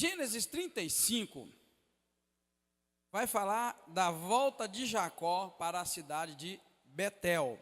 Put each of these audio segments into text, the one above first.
Gênesis 35 vai falar da volta de Jacó para a cidade de Betel.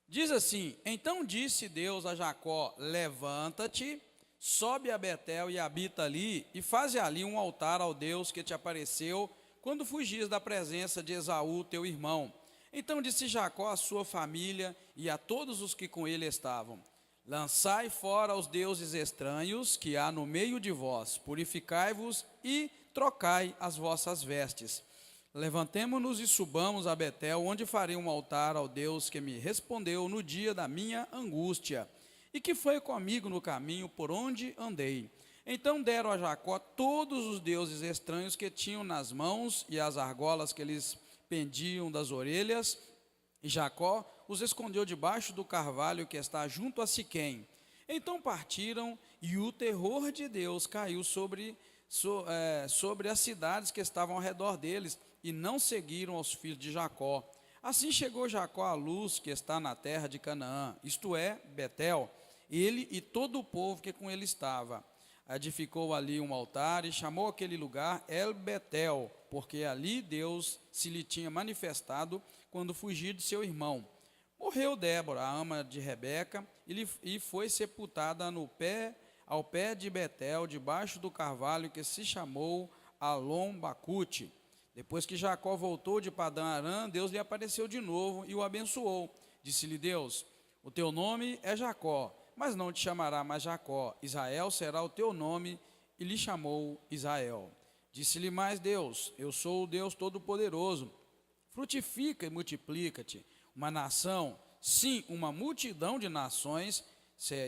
Diz assim: então disse Deus a Jacó: levanta-te, sobe a Betel e habita ali, e faze ali um altar ao Deus que te apareceu quando fugis da presença de Esaú, teu irmão. Então disse Jacó à sua família e a todos os que com ele estavam: lançai fora os deuses estranhos que há no meio de vós, purificai-vos e trocai as vossas vestes. Levantemo-nos e subamos a Betel, onde farei um altar ao Deus que me respondeu no dia da minha angústia, e que foi comigo no caminho por onde andei. Então deram a Jacó todos os deuses estranhos que tinham nas mãos e as argolas que lhes pendiam das orelhas, e Jacó os escondeu debaixo do carvalho que está junto a Siquém. Então partiram, e o terror de Deus caiu sobre as cidades que estavam ao redor deles, e não seguiram aos filhos de Jacó. Assim chegou Jacó à luz que está na terra de Canaã, isto é, Betel, ele e todo o povo que com ele estava. Edificou ali um altar e chamou aquele lugar El Betel, porque ali Deus se lhe tinha manifestado quando fugia de seu irmão. Morreu Débora, a ama de Rebeca, e foi sepultada ao pé de Betel, debaixo do carvalho que se chamou Alom-Bacute. Depois que Jacó voltou de Padã-Arã, Deus lhe apareceu de novo e o abençoou. Disse-lhe Deus: o teu nome é Jacó, mas não te chamará mais Jacó, Israel será o teu nome, e lhe chamou Israel. Disse-lhe mais Deus: eu sou o Deus Todo-Poderoso, frutifica e multiplica-te. Uma nação, sim, uma multidão de nações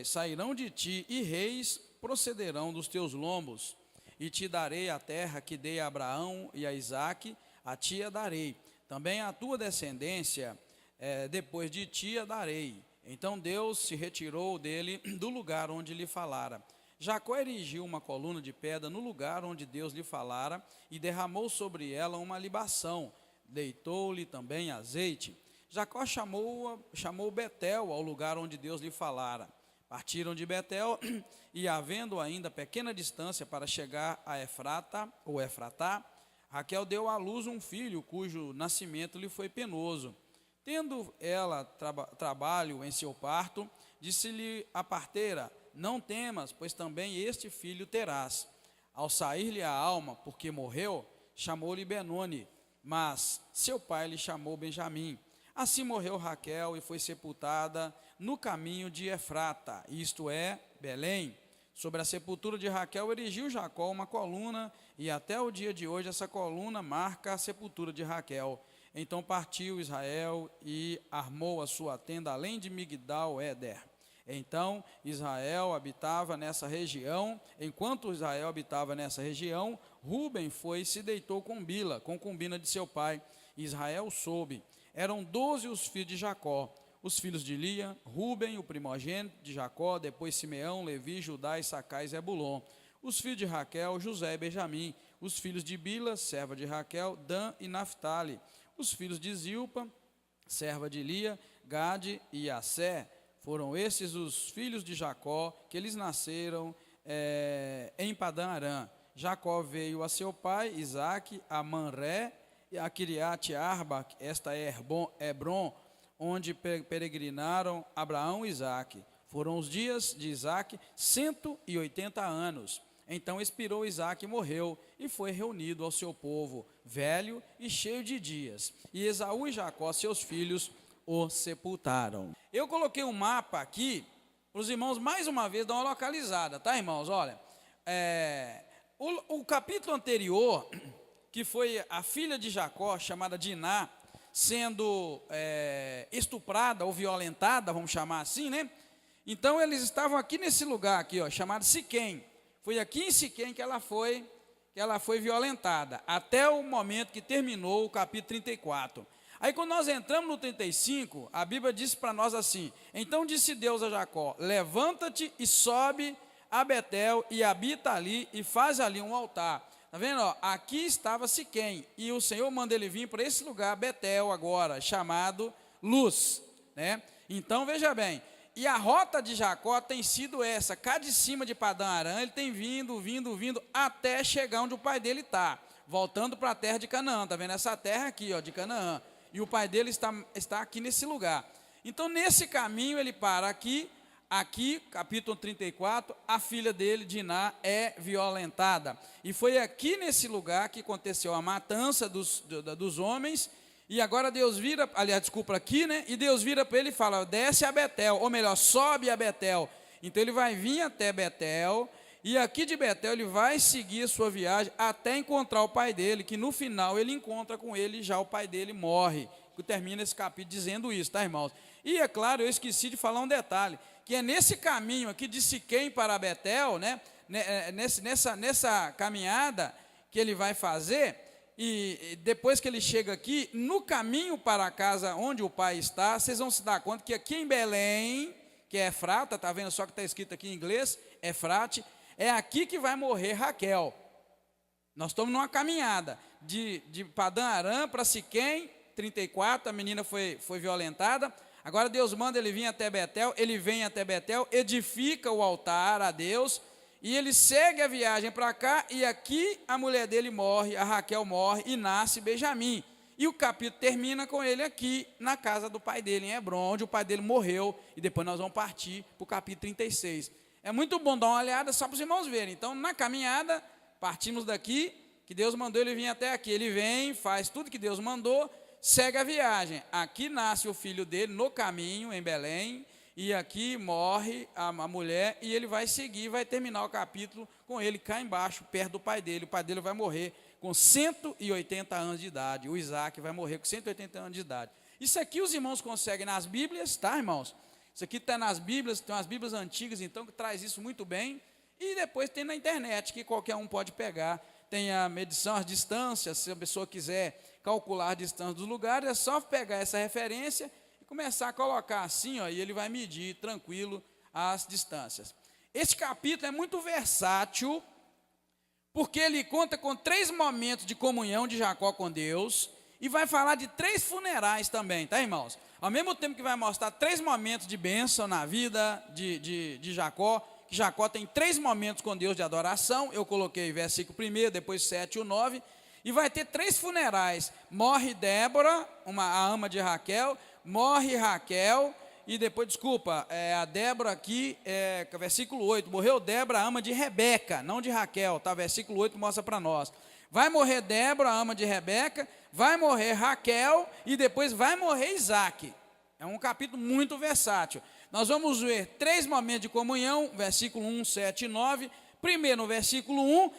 sairão de ti, e reis procederão dos teus lombos. E te darei a terra que dei a Abraão e a Isaque, a ti a darei. Também a tua descendência, depois de ti a darei. Então Deus se retirou dele do lugar onde lhe falara. Jacó erigiu uma coluna de pedra no lugar onde Deus lhe falara, e derramou sobre ela uma libação, deitou-lhe também azeite. Jacó chamou Betel ao lugar onde Deus lhe falara. Partiram de Betel, e havendo ainda pequena distância para chegar a Efrata, ou Efratá, Raquel deu à luz um filho, cujo nascimento lhe foi penoso. Tendo ela trabalho em seu parto, disse-lhe a parteira: não temas, pois também este filho terás. Ao sair-lhe a alma, porque morreu, chamou-lhe Benoni, mas seu pai lhe chamou Benjamim. Assim morreu Raquel e foi sepultada no caminho de Efrata, isto é, Belém. Sobre a sepultura de Raquel erigiu Jacó uma coluna, e até o dia de hoje essa coluna marca a sepultura de Raquel. Então partiu Israel e armou a sua tenda além de Migdal-Éder. Então Israel habitava nessa região. Enquanto Israel habitava nessa região, Ruben foi e se deitou com Bila, concubina de seu pai. Israel soube. Eram 12 os filhos de Jacó, os filhos de Lia: Ruben, o primogênito de Jacó, depois Simeão, Levi, Judá, Issacar e Zebulon. Os filhos de Raquel, José e Benjamim. Os filhos de Bila, serva de Raquel, Dan e Naphtali. Os filhos de Zilpa, serva de Lia, Gade e Assé. Foram esses os filhos de Jacó, que eles nasceram em Padã-Arã. Jacó veio a seu pai, Isaque, a Manré, e a Kiriate Arba, esta é Hebron, onde peregrinaram Abraão e Isaque. Foram os dias de Isaque 180 anos. Então expirou Isaque e morreu, e foi reunido ao seu povo, velho e cheio de dias. E Esaú e Jacó, seus filhos, o sepultaram. Eu coloquei um mapa aqui, para os irmãos mais uma vez dar uma localizada, tá, irmãos? Olha, o capítulo anterior, que foi a filha de Jacó, chamada Diná, sendo estuprada ou violentada, vamos chamar assim, né? Então eles estavam aqui nesse lugar aqui, ó, chamado Siquém. Foi aqui em Siquém que ela foi violentada, até o momento que terminou o capítulo 34. Aí quando nós entramos no 35, a Bíblia diz para nós assim: então disse Deus a Jacó: levanta-te e sobe a Betel e habita ali e faz ali um altar. Está vendo? Ó, aqui estava Siquém, e o Senhor manda ele vir para esse lugar, Betel agora, chamado Luz, né? Então veja bem, E a rota de Jacó tem sido essa, cá de cima de Padã Arã, ele tem vindo, até chegar onde o pai dele está, voltando para a terra de Canaã, está vendo essa terra aqui, ó, de Canaã, e o pai dele está aqui nesse lugar. Então, nesse caminho, ele para aqui, capítulo 34, a filha dele, Diná, é violentada, e foi aqui nesse lugar que aconteceu a matança dos homens. E agora Deus vira, aliás, desculpa, aqui, né? E Deus vira para ele e fala, desce a Betel, ou melhor, sobe a Betel. Então ele vai vir até Betel, e aqui de Betel ele vai seguir a sua viagem até encontrar o pai dele, que no final ele encontra com ele e já o pai dele morre. Que termina esse capítulo dizendo isso, tá, irmãos? E é claro, eu esqueci de falar um detalhe, que é nesse caminho aqui de Siquém para Betel, né? Nessa caminhada que ele vai fazer. E depois que ele chega aqui, no caminho para a casa onde o pai está, vocês vão se dar conta que aqui em Belém, que é Efrata, está vendo só que está escrito aqui em inglês, Efrate, é aqui que vai morrer Raquel. Nós estamos numa caminhada de Padã Arã para Siquém, 34, a menina foi violentada. Agora Deus manda ele vir até Betel, ele vem até Betel, edifica o altar a Deus, e ele segue a viagem para cá, e aqui a mulher dele morre, a Raquel morre, e nasce Benjamim. E o capítulo termina com ele aqui, na casa do pai dele, em Hebron, onde o pai dele morreu, e depois nós vamos partir para o capítulo 36. É muito bom dar uma olhada só para os irmãos verem. Então, na caminhada, partimos daqui, que Deus mandou ele vir até aqui. Ele vem, faz tudo que Deus mandou, segue a viagem. Aqui nasce o filho dele, no caminho, em Belém, e aqui morre a mulher, e ele vai seguir, vai terminar o capítulo com ele cá embaixo, perto do pai dele. O pai dele vai morrer com 180 anos de idade. O Isaac vai morrer com 180 anos de idade. Isso aqui os irmãos conseguem nas Bíblias, tá, irmãos? Isso aqui está nas Bíblias, tem umas Bíblias antigas, então, que traz isso muito bem. E depois tem na internet, que qualquer um pode pegar. Tem a medição, as distâncias, se a pessoa quiser calcular a distância dos lugares, é só pegar essa referência começar a colocar assim, ó, e ele vai medir tranquilo as distâncias. Esse capítulo é muito versátil, porque ele conta com 3 momentos de comunhão de Jacó com Deus, e vai falar de 3 funerais também, tá, irmãos? Ao mesmo tempo que vai mostrar 3 momentos de bênção na vida de Jacó, que Jacó tem 3 momentos com Deus de adoração, eu coloquei versículo 1, depois 7 e o 9, e vai ter 3 funerais. Morre Débora, a ama de Raquel, morre Raquel, e depois, a Débora aqui, versículo 8, morreu Débora, a ama de Rebeca, não de Raquel, tá? Versículo 8 mostra para nós. Vai morrer Débora, a ama de Rebeca, vai morrer Raquel, e depois vai morrer Isaac. É um capítulo muito versátil. Nós vamos ver 3 momentos de comunhão, versículo 1, 7 e 9. Primeiro, no versículo 1,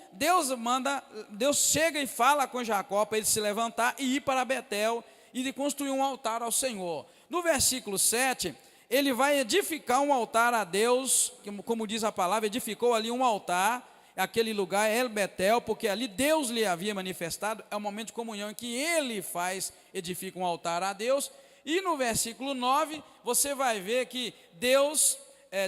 Deus chega e fala com Jacó para ele se levantar e ir para Betel, e de construir um altar ao Senhor. No versículo 7, ele vai edificar um altar a Deus, como diz a palavra, edificou ali um altar, aquele lugar é El Betel, porque ali Deus lhe havia manifestado, é o momento de comunhão em que ele edifica um altar a Deus. E no versículo 9, você vai ver que Deus,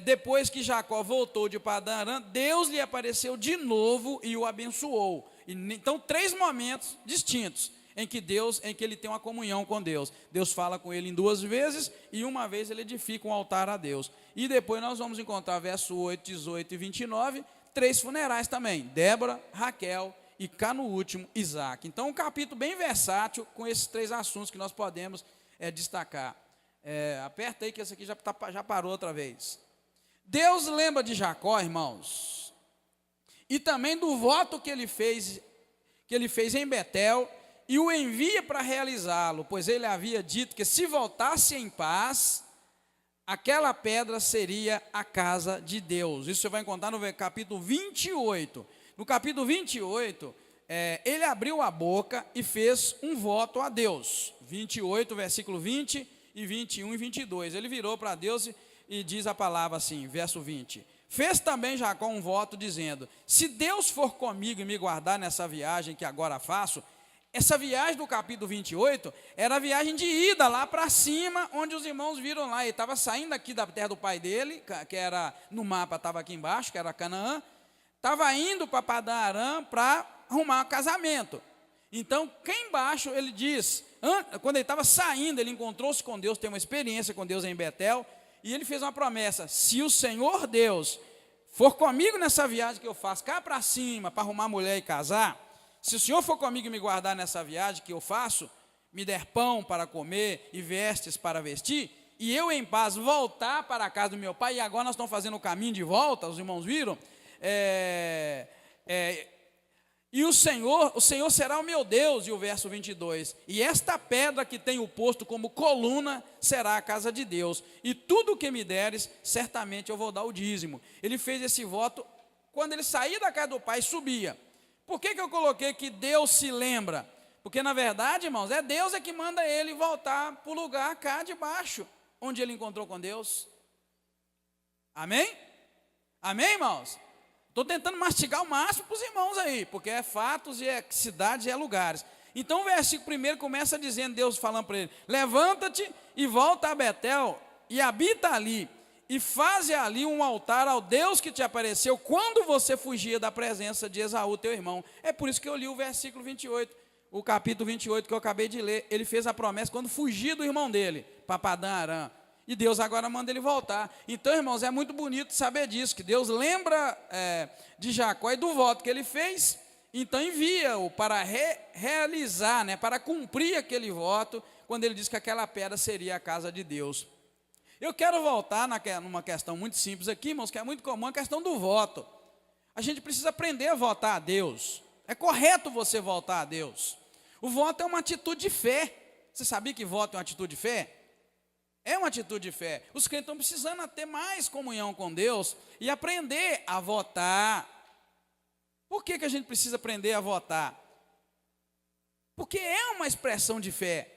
depois que Jacó voltou de Padã Arã, Deus lhe apareceu de novo e o abençoou. Então, 3 momentos distintos, em que ele tem uma comunhão com Deus. Deus fala com ele em 2 vezes, e uma vez ele edifica um altar a Deus. E depois nós vamos encontrar verso 8, 18 e 29, 3 funerais também, Débora, Raquel e cá no último, Isaac. Então, um capítulo bem versátil, com esses 3 assuntos que nós podemos destacar. Aperta aí que esse aqui já parou outra vez. Deus lembra de Jacó, irmãos, e também do voto que ele fez em Betel, e o envia para realizá-lo, pois ele havia dito que se voltasse em paz, aquela pedra seria a casa de Deus. Isso você vai encontrar no capítulo 28. No capítulo 28, ele abriu a boca e fez um voto a Deus. 28, versículo 20 e 21 e 22. Ele virou para Deus e diz a palavra assim, verso 20. Fez também Jacó um voto dizendo, se Deus for comigo e me guardar nessa viagem que agora faço. Essa viagem do capítulo 28 era a viagem de ida lá para cima, onde os irmãos viram lá. Ele estava saindo aqui da terra do pai dele, que era no mapa, estava aqui embaixo, que era Canaã. Estava indo para Padã Arã para arrumar um casamento. Então, cá embaixo ele diz, quando ele estava saindo, ele encontrou-se com Deus, tem uma experiência com Deus em Betel. E ele fez uma promessa: se o Senhor Deus for comigo nessa viagem que eu faço cá para cima, para arrumar mulher e casar, se o Senhor for comigo e me guardar nessa viagem que eu faço, me der pão para comer e vestes para vestir, e eu em paz voltar para a casa do meu pai, e agora nós estamos fazendo o caminho de volta, os irmãos viram? E o Senhor será o meu Deus, e o verso 22, e esta pedra que tenho posto como coluna será a casa de Deus, e tudo o que me deres, certamente eu vou dar o dízimo. Ele fez esse voto quando ele saía da casa do pai e subia. Por que eu coloquei que Deus se lembra? Porque na verdade, irmãos, é Deus que manda ele voltar para o lugar cá de baixo, onde ele encontrou com Deus. Amém? Amém, irmãos? Estou tentando mastigar o máximo para os irmãos aí, porque é fatos, e é cidades, e é lugares. Então o versículo primeiro começa dizendo, Deus falando para ele: levanta-te e volta a Betel, e habita ali, e faze ali um altar ao Deus que te apareceu, quando você fugia da presença de Esaú, teu irmão. É por isso que eu li o versículo 28, o capítulo 28 que eu acabei de ler. Ele fez a promessa quando fugia do irmão dele, para Padã-Arã. E Deus agora manda ele voltar. Então, irmãos, é muito bonito saber disso, que Deus lembra de Jacó e do voto que ele fez, então envia-o para realizar, para cumprir aquele voto, quando ele diz que aquela pedra seria a casa de Deus. Eu quero voltar numa questão muito simples aqui, irmãos, que é muito comum, a questão do voto. A gente precisa aprender a votar a Deus. É correto você votar a Deus. O voto é uma atitude de fé. Você sabia que voto é uma atitude de fé? É uma atitude de fé. Os crentes estão precisando ter mais comunhão com Deus e aprender a votar. Por que a gente precisa aprender a votar? Porque é uma expressão de fé.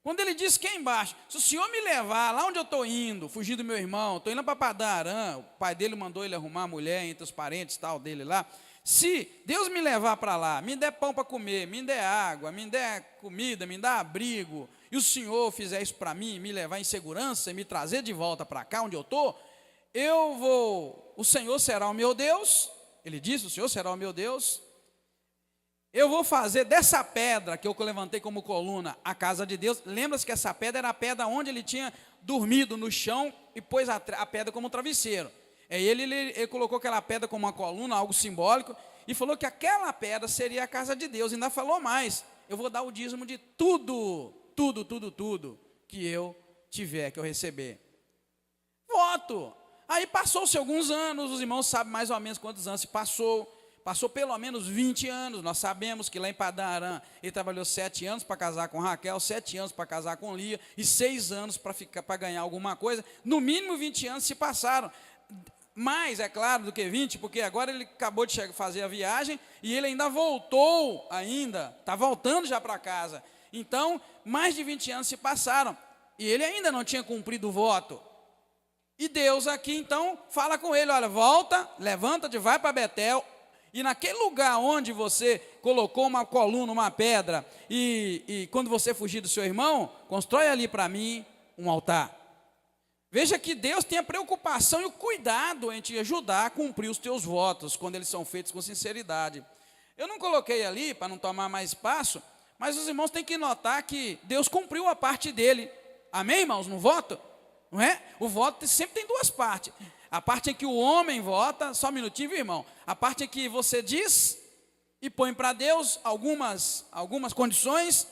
Quando ele diz que é embaixo, se o Senhor me levar lá onde eu estou indo, fugir do meu irmão, estou indo para Padã-Arã, o pai dele mandou ele arrumar a mulher entre os parentes tal dele lá. Se Deus me levar para lá, me der pão para comer, me der água, me der comida, me dar abrigo, e o Senhor fizer isso para mim, me levar em segurança e me trazer de volta para cá onde eu estou, o Senhor será o meu Deus. Ele disse: o Senhor será o meu Deus. Eu vou fazer dessa pedra que eu levantei como coluna a casa de Deus. Lembra-se que essa pedra era a pedra onde ele tinha dormido no chão e pôs a pedra como travesseiro. Ele colocou aquela pedra como uma coluna, algo simbólico, e falou que aquela pedra seria a casa de Deus. Ainda falou mais: eu vou dar o dízimo de tudo que eu tiver, que eu receber. Voto. Aí passou-se alguns anos, os irmãos sabem mais ou menos quantos anos se passou. Passou pelo menos 20 anos, nós sabemos que lá em Padã-Arã ele trabalhou 7 anos para casar com Raquel, 7 anos para casar com Lia, e 6 anos para ganhar alguma coisa. No mínimo 20 anos se passaram. Mais, é claro, do que 20, porque agora ele acabou de fazer a viagem, e ele ainda voltou, está voltando já para casa. Então, mais de 20 anos se passaram, e ele ainda não tinha cumprido o voto. E Deus aqui, então, fala com ele: olha, volta, levanta-te, vai para Betel, e naquele lugar onde você colocou uma coluna, uma pedra, e quando você fugir do seu irmão, constrói ali para mim um altar. Veja que Deus tem a preocupação e o cuidado em te ajudar a cumprir os teus votos, quando eles são feitos com sinceridade. Eu não coloquei ali, para não tomar mais espaço, mas os irmãos têm que notar que Deus cumpriu a parte dele. Amém, irmãos, no voto? Não é? O voto sempre tem duas partes. A parte em que o homem vota, só um minutinho, viu, irmão? A parte em que você diz e põe para Deus algumas condições.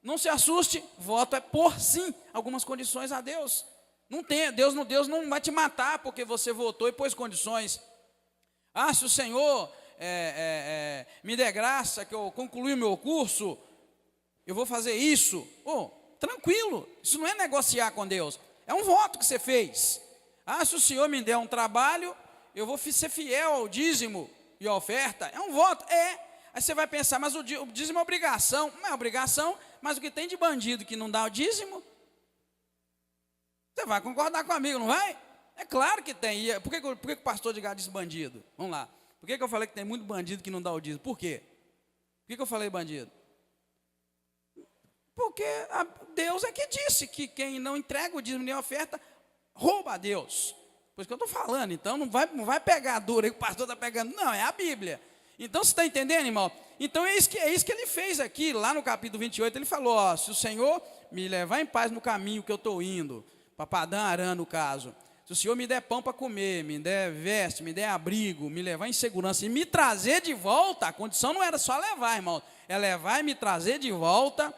Não se assuste, voto é pôr sim algumas condições a Deus. Não tem, Deus não vai te matar porque você votou e pôs condições. Ah, se o Senhor me der graça que eu concluí o meu curso, eu vou fazer isso. Tranquilo, isso não é negociar com Deus, é um voto que você fez. Ah, se o Senhor me der um trabalho, eu vou ser fiel ao dízimo e à oferta. É um voto, Aí você vai pensar: mas o dízimo é obrigação. Não é obrigação, mas o que tem de bandido que não dá o dízimo, você vai concordar comigo, não vai? É claro que tem. Por que o pastor de Gado disse bandido? Vamos lá. Por que eu falei que tem muito bandido que não dá o dízimo? Por quê? Por que eu falei bandido? Porque Deus é que disse que quem não entrega o dízimo nem a oferta rouba a Deus. Por isso que eu estou falando. Então não vai pegar dura aí que o pastor está pegando. Não, é a Bíblia. Então você está entendendo, irmão? Então é isso que ele fez aqui, lá no capítulo 28. Ele falou: se o Senhor me levar em paz no caminho que eu estou indo, para Padã Arã no caso, se o Senhor me der pão para comer, me der veste, me der abrigo, me levar em segurança e me trazer de volta, a condição não era só levar, irmão, é levar e me trazer de volta,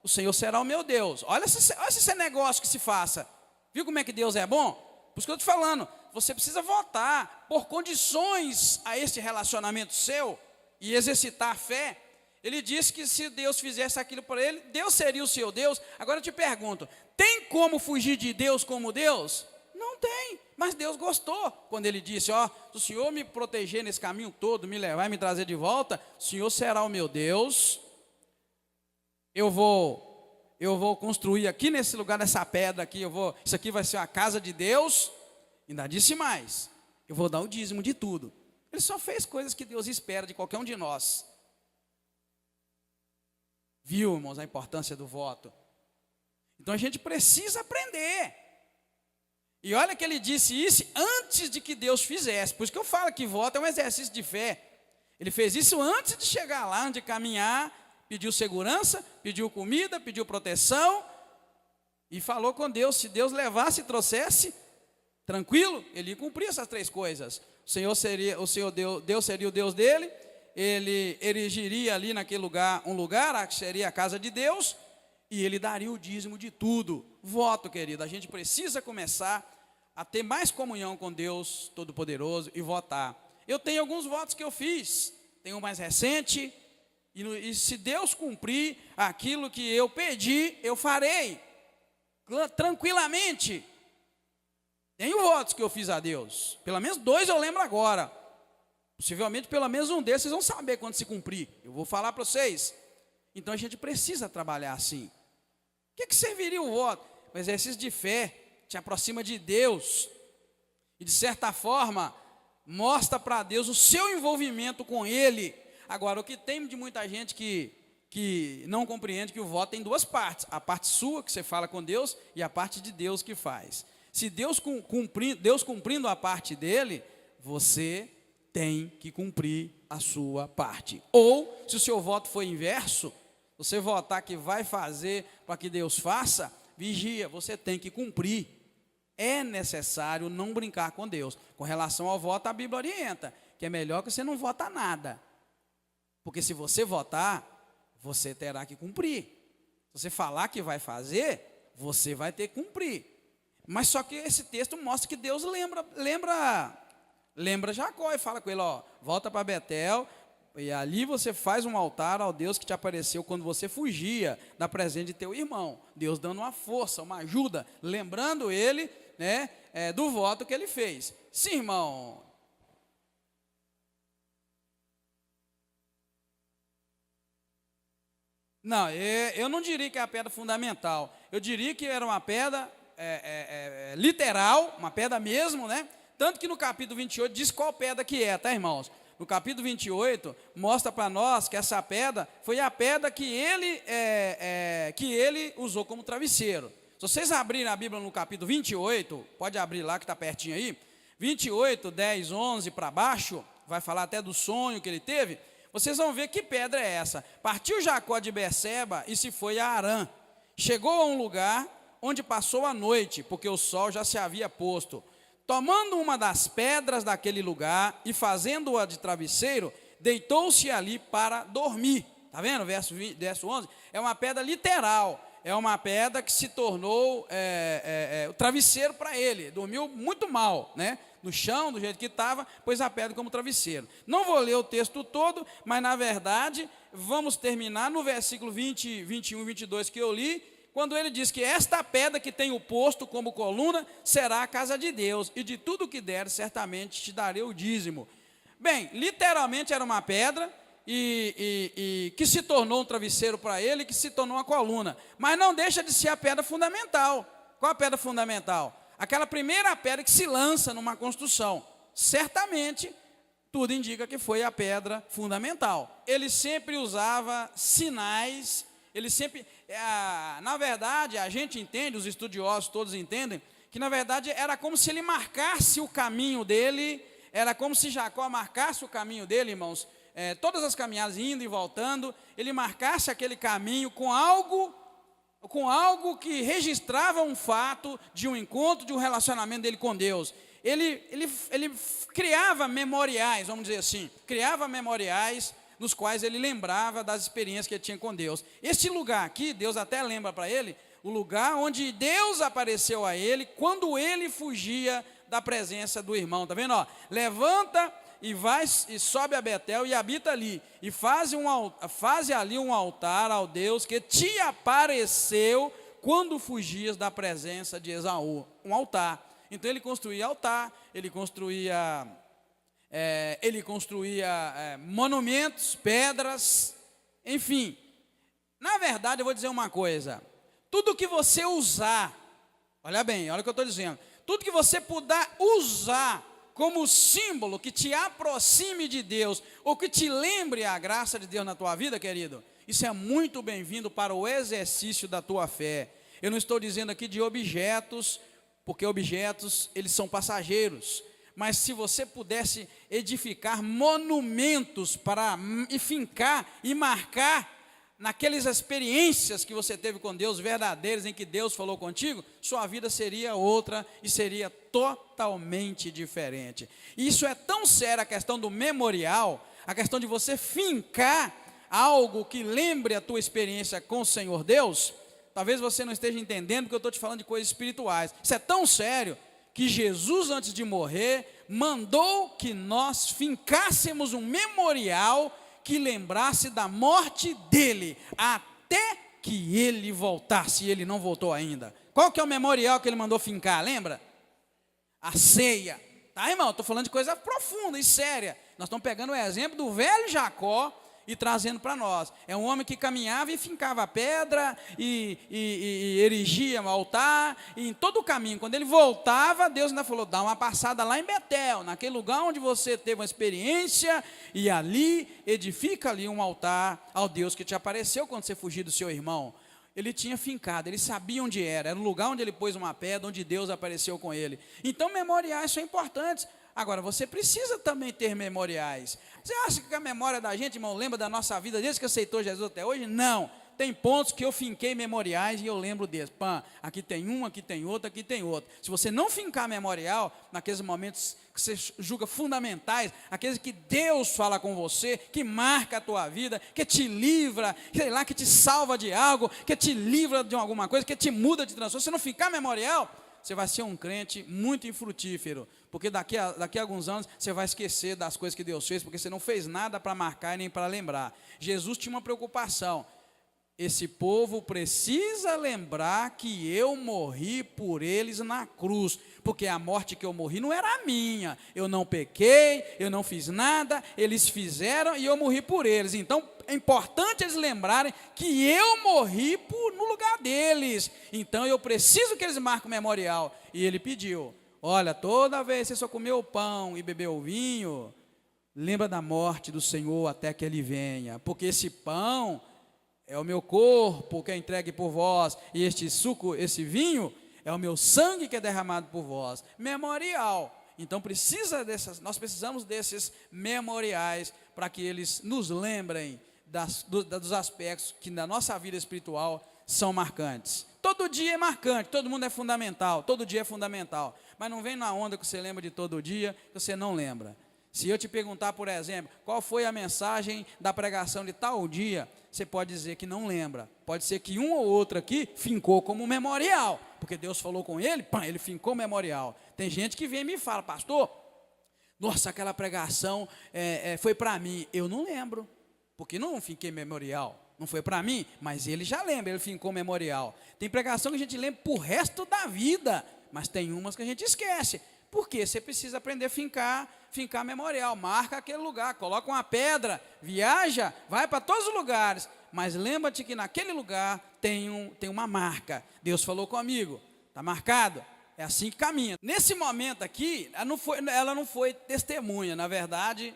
o Senhor será o meu Deus. Olha esse negócio que se faça. Viu como é que Deus é bom? Por isso que eu estou te falando, você precisa votar por condições a esse relacionamento seu e exercitar a fé. Ele disse que se Deus fizesse aquilo por ele, Deus seria o seu Deus. Agora eu te pergunto, tem como fugir de Deus como Deus? Não tem, mas Deus gostou quando ele disse, ó, se o Senhor me proteger nesse caminho todo, me levar e me trazer de volta, o Senhor será o meu Deus. Eu vou construir aqui nesse lugar, nessa pedra aqui, isso aqui vai ser a casa de Deus. Ainda disse mais, eu vou dar o dízimo de tudo. Ele só fez coisas que Deus espera de qualquer um de nós. Viu, irmãos, a importância do voto? Então a gente precisa aprender. E olha que ele disse isso antes de que Deus fizesse. Por isso que eu falo que voto é um exercício de fé. Ele fez isso antes de chegar lá, antes de caminhar, pediu segurança, pediu comida, pediu proteção. E falou com Deus, se Deus levasse e trouxesse, tranquilo, ele ia cumprir essas três coisas. Deus seria o Deus dele. Ele erigiria ali naquele lugar, um lugar que seria a casa de Deus, e ele daria o dízimo de tudo. Voto, querido, a gente precisa começar a ter mais comunhão com Deus Todo-Poderoso e votar. Eu tenho alguns votos que eu fiz, tenho um mais recente, e se Deus cumprir aquilo que eu pedi, eu farei, tranquilamente. Tenho votos que eu fiz a Deus, pelo menos 2 eu lembro agora. Possivelmente, pelo menos um desses, vocês vão saber quando se cumprir. Eu vou falar para vocês. Então, a gente precisa trabalhar assim. O que serviria o voto? O exercício de fé te aproxima de Deus. E, de certa forma, mostra para Deus o seu envolvimento com Ele. Agora, o que tem de muita gente que não compreende que o voto tem 2 partes. A parte sua, que você fala com Deus, e a parte de Deus que faz. Se Deus cumprindo a parte dele, você tem que cumprir a sua parte. Ou, se o seu voto for inverso, você votar que vai fazer para que Deus faça, vigia, você tem que cumprir. É necessário não brincar com Deus. Com relação ao voto, a Bíblia orienta, que é melhor que você não vota nada. Porque se você votar, você terá que cumprir. Se você falar que vai fazer, você vai ter que cumprir. Mas só que esse texto mostra que Deus lembra Jacó e fala com ele, ó, volta para Betel, e ali você faz um altar ao Deus que te apareceu quando você fugia da presença de teu irmão. Deus dando uma força, uma ajuda, lembrando ele, né, do voto que ele fez. Sim, irmão. Não, eu não diria que é a pedra fundamental. Eu diria que era uma pedra literal, uma pedra mesmo, né? Tanto que no capítulo 28 diz qual pedra que é, tá, irmãos? No capítulo 28 mostra para nós que essa pedra foi a pedra que ele usou como travesseiro. Se vocês abrirem a Bíblia no capítulo 28, pode abrir lá que está pertinho aí, 28, 10, 11 para baixo, vai falar até do sonho que ele teve, vocês vão ver que pedra é essa. Partiu Jacó de Berseba e se foi a Harã. Chegou a um lugar onde passou a noite, porque o sol já se havia posto. Tomando uma das pedras daquele lugar e fazendo-a de travesseiro, deitou-se ali para dormir. Está vendo? Verso 11. É uma pedra literal. É uma pedra que se tornou o travesseiro para ele. Dormiu muito mal, né? No chão, do jeito que estava, pôs a pedra como travesseiro. Não vou ler o texto todo, mas na verdade, vamos terminar no versículo 20, 21, 22 que eu li, quando ele diz que esta pedra que tem o posto como coluna será a casa de Deus, e de tudo que der, certamente te darei o dízimo. Bem, literalmente era uma pedra, e que se tornou um travesseiro para ele, que se tornou uma coluna. Mas não deixa de ser a pedra fundamental. Qual a pedra fundamental? Aquela primeira pedra que se lança numa construção. Certamente, tudo indica que foi a pedra fundamental. Ele sempre usava sinais, ele sempre... na verdade, a gente entende, os estudiosos todos entendem, que na verdade era como se ele marcasse o caminho dele, era como se Jacó marcasse o caminho dele, irmãos, todas as caminhadas indo e voltando, ele marcasse aquele caminho com algo com algo que registrava um fato de um encontro, de um relacionamento dele com Deus. Ele criava memoriais, vamos dizer assim, criava memoriais nos quais ele lembrava das experiências que ele tinha com Deus. Este lugar aqui, Deus até lembra para ele, o lugar onde Deus apareceu a ele quando ele fugia da presença do irmão. Está vendo? Ó, levanta e vai e sobe a Betel e habita ali, e faz ali um altar ao Deus que te apareceu quando fugias da presença de Esaú. Um altar. Então ele construía altar, ele construía monumentos, pedras, enfim. Na verdade, eu vou dizer uma coisa: tudo que você usar, olha bem, olha o que eu estou dizendo, tudo que você puder usar como símbolo que te aproxime de Deus, ou que te lembre a graça de Deus na tua vida, querido, isso é muito bem-vindo para o exercício da tua fé. Eu não estou dizendo aqui de objetos, porque objetos, eles são passageiros, mas se você pudesse edificar monumentos para fincar e marcar naquelas experiências que você teve com Deus, verdadeiras, em que Deus falou contigo, sua vida seria outra e seria totalmente diferente. E isso é tão sério, a questão do memorial, a questão de você fincar algo que lembre a tua experiência com o Senhor Deus. Talvez você não esteja entendendo, porque eu estou te falando de coisas espirituais. Isso é tão sério que Jesus, antes de morrer, mandou que nós fincássemos um memorial que lembrasse da morte dele, até que ele voltasse, e ele não voltou ainda. Qual que é o memorial que ele mandou fincar, lembra? A ceia. Tá, irmão? Estou falando de coisa profunda e séria. Nós estamos pegando o exemplo do velho Jacó e trazendo para nós. É um homem que caminhava e fincava a pedra, e erigia um altar, e em todo o caminho, quando ele voltava, Deus ainda falou: dá uma passada lá em Betel, naquele lugar onde você teve uma experiência, e ali, edifica ali um altar ao Deus que te apareceu quando você fugiu do seu irmão. Ele tinha fincado, ele sabia onde era o lugar onde ele pôs uma pedra, onde Deus apareceu com ele. Então memoriais são importantes. Agora, você precisa também ter memoriais. Você acha que a memória da gente, irmão, lembra da nossa vida desde que aceitou Jesus até hoje? Não. Tem pontos que eu finquei memoriais e eu lembro deles. Pã, aqui tem um, aqui tem outro, aqui tem outro. Se você não fincar memorial, naqueles momentos que você julga fundamentais, aqueles que Deus fala com você, que marca a tua vida, que te livra, sei lá, que te salva de algo, que te livra de alguma coisa, que te muda de transformação, se não fincar memorial, você vai ser um crente muito infrutífero, porque daqui a alguns anos você vai esquecer das coisas que Deus fez, porque você não fez nada para marcar e nem para lembrar. Jesus tinha uma preocupação: esse povo precisa lembrar que eu morri por eles na cruz, porque a morte que eu morri não era a minha, eu não pequei, eu não fiz nada, eles fizeram e eu morri por eles. Então é importante eles lembrarem que eu morri no lugar deles, então eu preciso que eles marquem o memorial. E ele pediu: olha, toda vez que você só comeu o pão e bebeu o vinho, lembra da morte do Senhor até que ele venha, porque esse pão é o meu corpo que é entregue por vós, e este suco, esse vinho, é o meu sangue que é derramado por vós. Memorial. Então nós precisamos desses memoriais para que eles nos lembrem dos aspectos que na nossa vida espiritual são marcantes. Todo dia é marcante, todo mundo é fundamental, todo dia é fundamental. Mas não vem na onda que você lembra de todo dia, que você não lembra. Se eu te perguntar, por exemplo, qual foi a mensagem da pregação de tal dia, você pode dizer que não lembra. Pode ser que um ou outro aqui fincou como memorial, porque Deus falou com ele, ele fincou memorial. Tem gente que vem e me fala: pastor, nossa, aquela pregação foi para mim. Eu não lembro, porque não finquei memorial. Não foi para mim, mas ele já lembra, ele fincou memorial. Tem pregação que a gente lembra para o resto da vida, mas tem umas que a gente esquece. Por quê? Você precisa aprender a fincar memorial, marca aquele lugar, coloca uma pedra, viaja, vai para todos os lugares, mas lembra-te que naquele lugar tem uma marca. Deus falou comigo, está marcado, é assim que caminha. Nesse momento aqui, ela não foi testemunha, na verdade,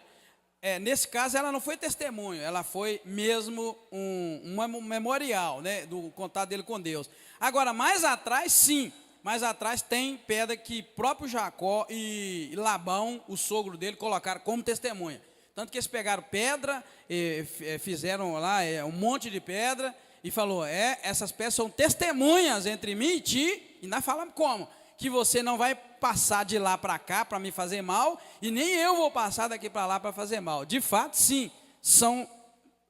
nesse caso ela não foi testemunha, ela foi mesmo um memorial, né, do contato dele com Deus. Agora, mais atrás, sim. Mais atrás tem pedra que próprio Jacó e Labão, o sogro dele, colocaram como testemunha. Tanto que eles pegaram pedra, fizeram lá um monte de pedra, E falou, essas pedras são testemunhas entre mim e ti. E ainda fala como? Que você não vai passar de lá para cá para me fazer mal, e nem eu vou passar daqui para lá para fazer mal. De fato, sim,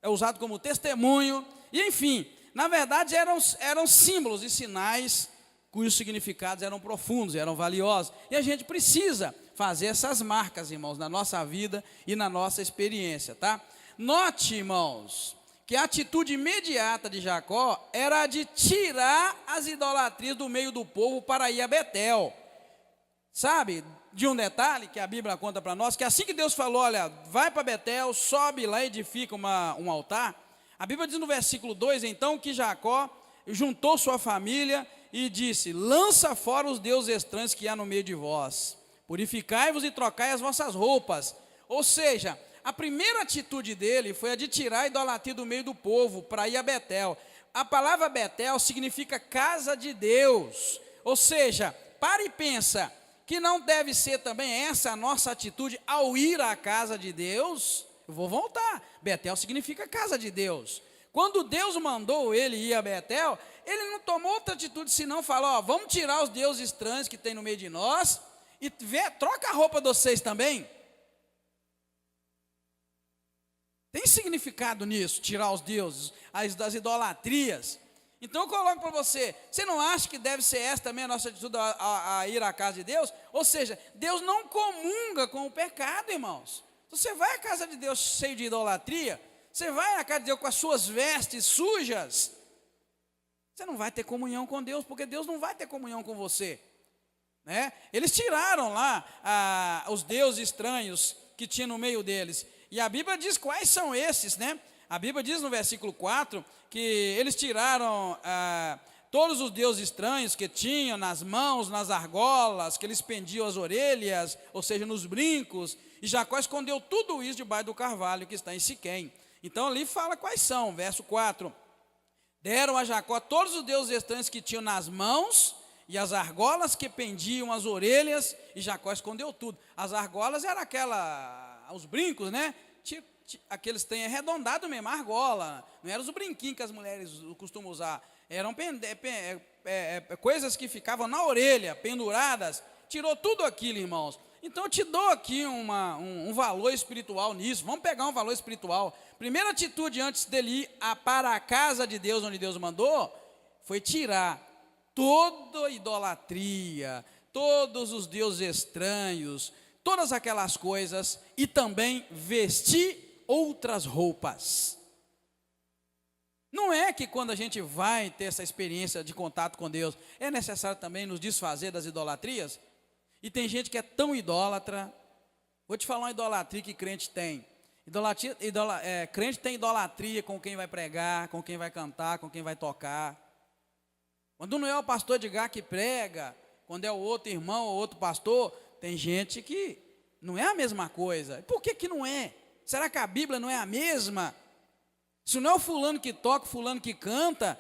é usado como testemunho, e enfim, na verdade eram símbolos e sinais cujos significados eram profundos, eram valiosos. E a gente precisa fazer essas marcas, irmãos, na nossa vida e na nossa experiência, tá? Note, irmãos, que a atitude imediata de Jacó era a de tirar as idolatrias do meio do povo para ir a Betel. Sabe, de um detalhe que a Bíblia conta para nós, que assim que Deus falou, olha, vai para Betel, sobe lá e edifica um altar, a Bíblia diz no versículo 2, então, que Jacó juntou sua família e disse, lança fora os deuses estranhos que há no meio de vós, purificai-vos e trocai as vossas roupas. Ou seja, a primeira atitude dele foi a de tirar a idolatria do meio do povo para ir a Betel. A palavra Betel significa casa de Deus. Ou seja, para e pensa que não deve ser também essa a nossa atitude ao ir à casa de Deus. Eu vou voltar. Betel significa casa de Deus. Quando Deus mandou ele ir a Betel, ele não tomou outra atitude senão falou, vamos tirar os deuses estranhos que tem no meio de nós e troca a roupa de vocês também. Tem significado nisso, tirar os deuses, das idolatrias. Então eu coloco para você não acha que deve ser essa também a nossa atitude a ir à casa de Deus? Ou seja, Deus não comunga com o pecado, irmãos. Se você vai à casa de Deus cheio de idolatria, você vai à casa de Deus com as suas vestes sujas, você não vai ter comunhão com Deus, porque Deus não vai ter comunhão com você, né? Eles tiraram lá os deuses estranhos que tinha no meio deles, e a Bíblia diz quais são esses, né? A Bíblia diz no versículo 4, que eles tiraram todos os deuses estranhos que tinham nas mãos, nas argolas, que eles pendiam as orelhas, ou seja, nos brincos, e Jacó escondeu tudo isso debaixo do carvalho que está em Siquém. Então ali fala quais são, verso 4, deram a Jacó todos os deuses estranhos que tinham nas mãos, e as argolas que pendiam as orelhas, e Jacó escondeu tudo. As argolas eram os brincos, né? Aqueles têm arredondado mesmo, a argola, não eram os brinquinhos que as mulheres costumam usar, eram coisas que ficavam na orelha, penduradas, tirou tudo aquilo, irmãos. Então eu te dou aqui um valor espiritual nisso, vamos pegar um valor espiritual. Primeira atitude antes dele ir para a casa de Deus, onde Deus mandou, foi tirar toda a idolatria, todos os deuses estranhos, todas aquelas coisas, e também vestir outras roupas. Não é que quando a gente vai ter essa experiência de contato com Deus, é necessário também nos desfazer das idolatrias? E tem gente que é tão idólatra. Vou te falar uma idolatria que crente tem. Crente tem idolatria com quem vai pregar, com quem vai cantar, com quem vai tocar. Quando não é o pastor Edgar que prega, quando é o outro irmão ou outro pastor, tem gente que não é a mesma coisa. Por que não é? Será que a Bíblia não é a mesma? Se não é o fulano que toca, o fulano que canta,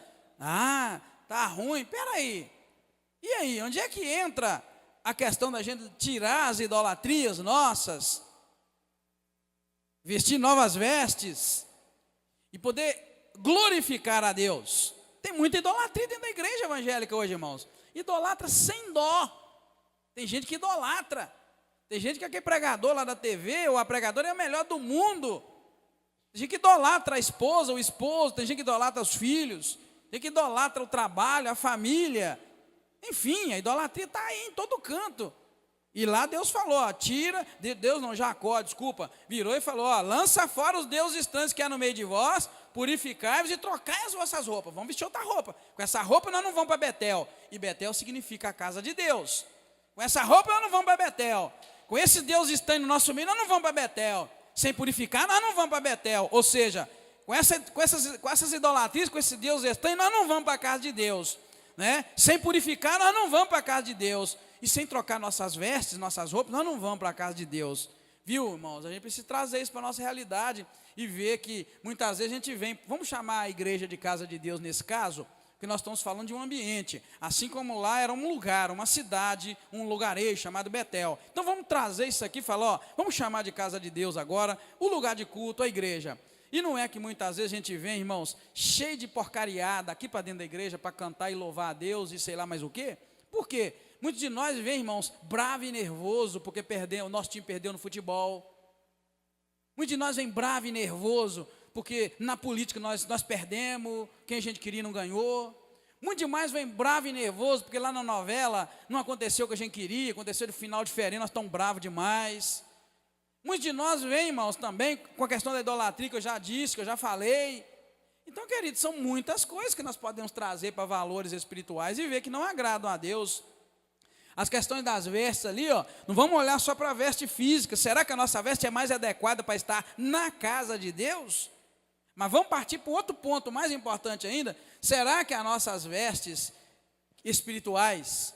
tá ruim, peraí. E aí, onde é que entra a questão da gente tirar as idolatrias nossas, vestir novas vestes e poder glorificar a Deus? Tem muita idolatria dentro da igreja evangélica hoje, irmãos. Idolatra sem dó. Tem gente que idolatra. Tem gente que aquele pregador lá da TV, ou a pregadora é o melhor do mundo. Tem gente que idolatra a esposa, o esposo, tem gente que idolatra os filhos, tem gente que idolatra o trabalho, a família. Enfim, a idolatria está aí em todo canto. E lá Deus falou, Jacó, virou e falou, lança fora os deuses estranhos que há no meio de vós, purificai-vos e trocai as vossas roupas. Vamos vestir outra roupa. Com essa roupa nós não vamos para Betel. E Betel significa a casa de Deus. Com essa roupa nós não vamos para Betel. Com esse Deus estranho no nosso meio, nós não vamos para Betel. Sem purificar, nós não vamos para Betel. Ou seja, com essas idolatrias, com esse Deus estranho, nós não vamos para a casa de Deus, né? Sem purificar, nós não vamos para a casa de Deus. E sem trocar nossas vestes, nossas roupas, nós não vamos para a casa de Deus. Viu, irmãos? A gente precisa trazer isso para a nossa realidade e ver que muitas vezes a gente vem, vamos chamar a igreja de casa de Deus nesse caso, porque nós estamos falando de um ambiente, assim como lá era um lugar, uma cidade, um lugarejo chamado Betel. Então vamos trazer isso aqui e falar, vamos chamar de casa de Deus agora, o lugar de culto, a igreja. E não é que muitas vezes a gente vem, irmãos, cheio de porcariada aqui para dentro da igreja para cantar e louvar a Deus e sei lá mais o quê? Por quê? Muitos de nós vêm, irmãos, bravo e nervoso porque o nosso time perdeu no futebol. Muitos de nós vêm bravo e nervoso porque na política nós perdemos, quem a gente queria não ganhou. Muitos demais vêm bravo e nervoso porque lá na novela não aconteceu o que a gente queria, aconteceu de final diferente, nós estamos bravos demais. Muitos de nós vêm, irmãos, também com a questão da idolatria que eu já disse, que eu já falei. Então, queridos, são muitas coisas que nós podemos trazer para valores espirituais e ver que não agradam a Deus. As questões das vestes ali, ó, não vamos olhar só para a veste física. Será que a nossa veste é mais adequada para estar na casa de Deus? Mas vamos partir para outro ponto mais importante ainda. Será que as nossas vestes espirituais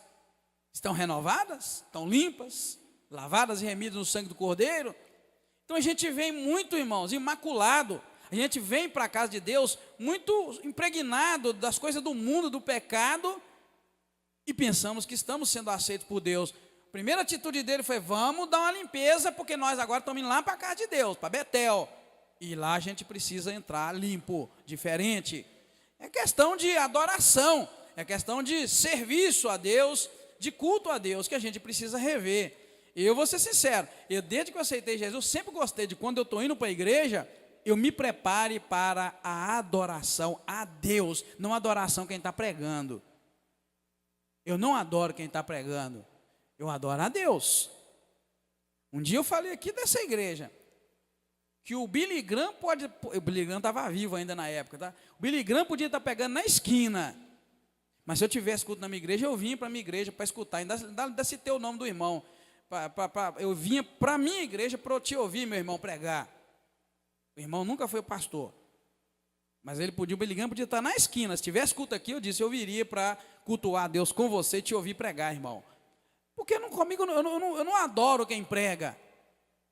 estão renovadas? Estão limpas? Lavadas e remidas no sangue do Cordeiro? Então a gente vem muito, irmãos, imaculado. A gente vem para a casa de Deus muito impregnado das coisas do mundo, do pecado, e pensamos que estamos sendo aceitos por Deus. A primeira atitude dele foi: vamos dar uma limpeza, porque nós agora estamos indo lá para a casa de Deus, para Betel. E lá a gente precisa entrar limpo, diferente. É questão de adoração, é questão de serviço a Deus, de culto a Deus, que a gente precisa rever. Eu vou ser sincero, desde que eu aceitei Jesus, sempre gostei de quando eu estou indo para a igreja, eu me prepare para a adoração a Deus, não a adoração quem está pregando. Eu não adoro quem está pregando, eu adoro a Deus. Um dia eu falei aqui dessa igreja, que o Billy Graham o Billy Graham estava vivo ainda na época, tá? O Billy Graham podia estar pegando na esquina, mas se eu tivesse culto na minha igreja, eu vinha para a minha igreja para escutar, ainda citei o nome do irmão, eu vinha para a minha igreja para eu te ouvir, meu irmão, pregar. O irmão nunca foi pastor, mas o Billy Graham podia estar na esquina. Se tivesse culto aqui, eu disse, eu viria para cultuar a Deus com você e te ouvir pregar, irmão. Porque comigo, eu não adoro quem prega,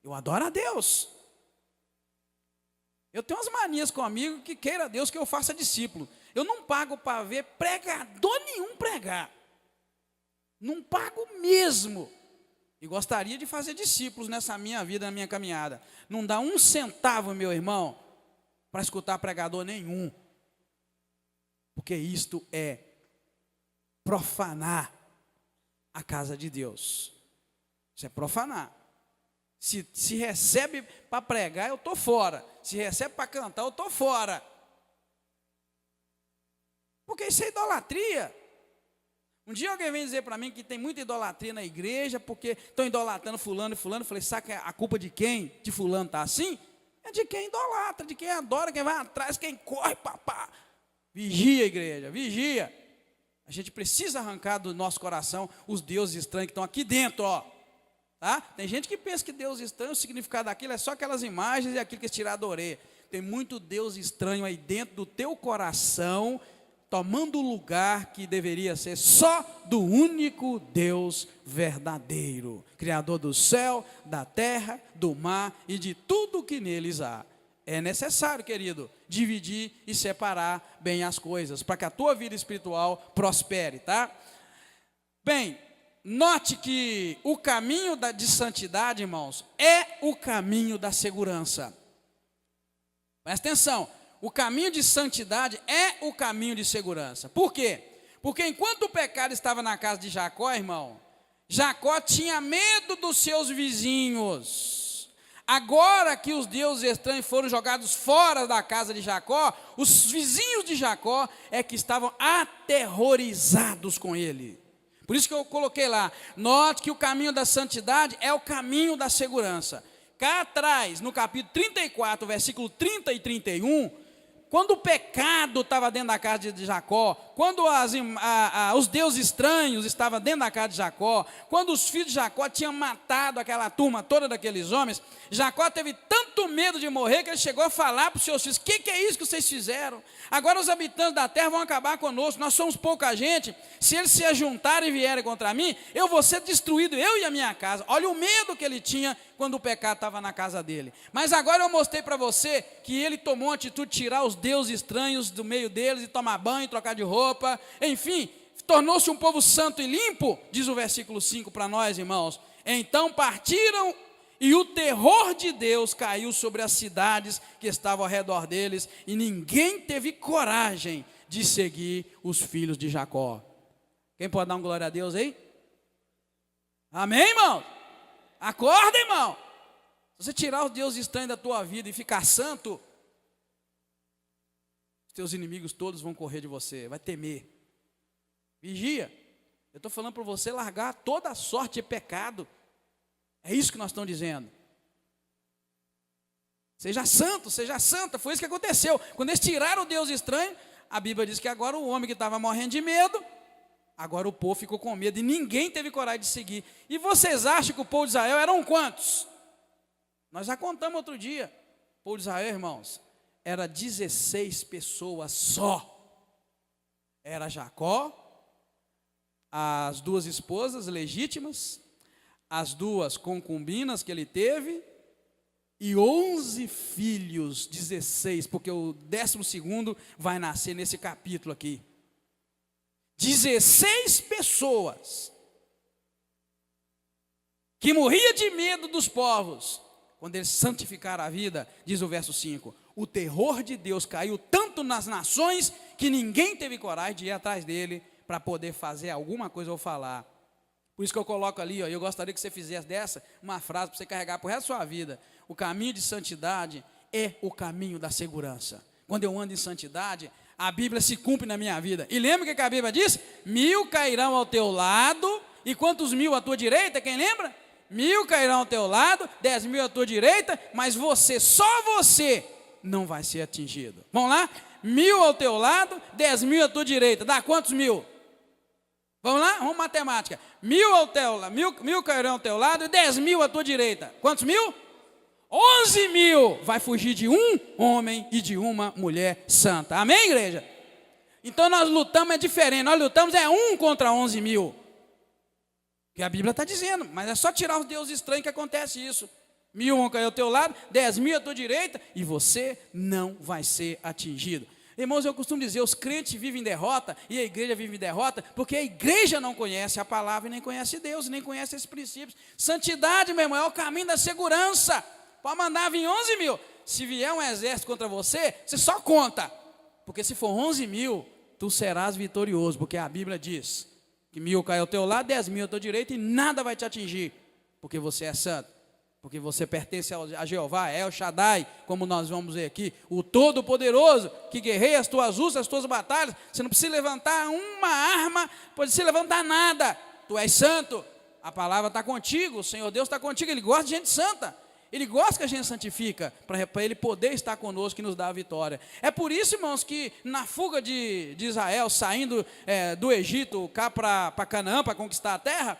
eu adoro a Deus. Eu tenho umas manias comigo que queira Deus que eu faça discípulo. Eu não pago para ver pregador nenhum pregar. Não pago mesmo. E gostaria de fazer discípulos nessa minha vida, na minha caminhada. Não dá um centavo, meu irmão, para escutar pregador nenhum. Porque isto é profanar a casa de Deus. Isso é profanar. Se recebe para pregar, eu estou fora. Se recebe para cantar, eu estou fora. Porque isso é idolatria. Um dia alguém vem dizer para mim que tem muita idolatria na igreja, porque estão idolatrando fulano e fulano. Eu falei, sabe que a culpa de quem? De fulano está assim? É de quem idolatra, de quem adora, quem vai atrás, quem corre, papá. Vigia, igreja, vigia. A gente precisa arrancar do nosso coração os deuses estranhos que estão aqui dentro, ó. Tá? Tem gente que pensa que Deus estranho, o significado daquilo é só aquelas imagens e aquilo que eles tiraram da orelha. Tem muito Deus estranho aí dentro do teu coração, tomando o lugar que deveria ser só do único Deus verdadeiro, Criador do céu, da terra, do mar e de tudo que neles há. É necessário, querido, dividir e separar bem as coisas, para que a tua vida espiritual prospere, tá? Bem, note que o caminho de santidade, irmãos, é o caminho da segurança. Presta atenção, o caminho de santidade é o caminho de segurança. Por quê? Porque enquanto o pecado estava na casa de Jacó, irmão, Jacó tinha medo dos seus vizinhos. Agora que os deuses estranhos foram jogados fora da casa de Jacó, os vizinhos de Jacó é que estavam aterrorizados com ele. Por isso que eu coloquei lá, note que o caminho da santidade é o caminho da segurança. Cá atrás, no capítulo 34, versículo 30 e 31, quando o pecado estava dentro da casa de Jacó, quando os deuses estranhos estavam dentro da casa de Jacó, quando os filhos de Jacó tinham matado aquela turma toda daqueles homens, Jacó teve tanto medo de morrer que ele chegou a falar para os seus filhos, o que é isso que vocês fizeram? Agora os habitantes da terra vão acabar conosco, nós somos pouca gente, se eles se ajuntarem e vierem contra mim, eu vou ser destruído, eu e a minha casa. Olha o medo que ele tinha quando o pecado estava na casa dele. Mas agora eu mostrei para você que ele tomou uma atitude de tirar os deuses estranhos do meio deles e tomar banho, trocar de roupa, enfim, tornou-se um povo santo e limpo, diz o versículo 5 para nós, irmãos. Então partiram e o terror de Deus caiu sobre as cidades que estavam ao redor deles, e ninguém teve coragem de seguir os filhos de Jacó. Quem pode dar uma glória a Deus aí? Amém, irmão? Acorda, irmão. Se você tirar os deuses estranhos da tua vida e ficar santo, os teus inimigos todos vão correr de você, vai temer. Vigia. Eu estou falando para você largar toda a sorte de pecado. É isso que nós estamos dizendo. Seja santo, seja santa. Foi isso que aconteceu. Quando eles tiraram o Deus estranho, a Bíblia diz que agora o homem que estava morrendo de medo, agora o povo ficou com medo e ninguém teve coragem de seguir. E vocês acham que o povo de Israel eram quantos? Nós já contamos outro dia. O povo de Israel, irmãos, era 16 pessoas só. Era Jacó, as duas esposas legítimas, as duas concubinas que ele teve, e 11 filhos, 16, porque o 12º vai nascer nesse capítulo aqui. 16 pessoas, que morria de medo dos povos, quando eles santificaram a vida, diz o verso 5, o terror de Deus caiu tanto nas nações, que ninguém teve coragem de ir atrás dele, para poder fazer alguma coisa ou falar. Por isso que eu coloco ali, ó, eu gostaria que você fizesse dessa uma frase para você carregar para o resto da sua vida. O caminho de santidade é o caminho da segurança. Quando eu ando em santidade, a Bíblia se cumpre na minha vida. E lembra o que a Bíblia diz? 1000 cairão ao teu lado, e quantos mil à tua direita? Quem lembra? 1000 cairão ao teu lado, 10.000 à tua direita, mas você, só você, não vai ser atingido. Vamos lá? 1000 ao teu lado, 10.000 à tua direita. Dá quantos mil? Vamos lá? Vamos matemática. 1000 ao teu lado, 1000 cairão ao teu lado e 10.000 à tua direita. Quantos mil? 11.000 vai fugir de um homem e de uma mulher santa. Amém, igreja? Então nós lutamos, é diferente. Nós lutamos é 1 contra 11.000. Que a Bíblia está dizendo. Mas é só tirar os deuses estranhos que acontece isso. 1000 vão cair ao teu lado, 10.000 à tua direita, e você não vai ser atingido. Irmãos, eu costumo dizer, os crentes vivem em derrota, e a igreja vive em derrota, porque a igreja não conhece a palavra, e nem conhece Deus, e nem conhece esses princípios. Santidade, meu irmão, é o caminho da segurança. Pode mandar vir 11.000. Se vier um exército contra você, você só conta. Porque se for 11.000, tu serás vitorioso, porque a Bíblia diz que 1000 cai ao teu lado, 10.000 à tua direita, e nada vai te atingir, porque você é santo. Porque você pertence a Jeová, El Shaddai, como nós vamos ver aqui, o Todo-Poderoso, que guerreia as tuas lutas, as tuas batalhas. Você não precisa levantar uma arma, pode se levantar nada. Tu és santo, a palavra está contigo, o Senhor Deus está contigo, Ele gosta de gente santa. Ele gosta que a gente santifica, para Ele poder estar conosco e nos dar a vitória. É por isso, irmãos, que na fuga de Israel, saindo do Egito cá para Canaã, para conquistar a terra,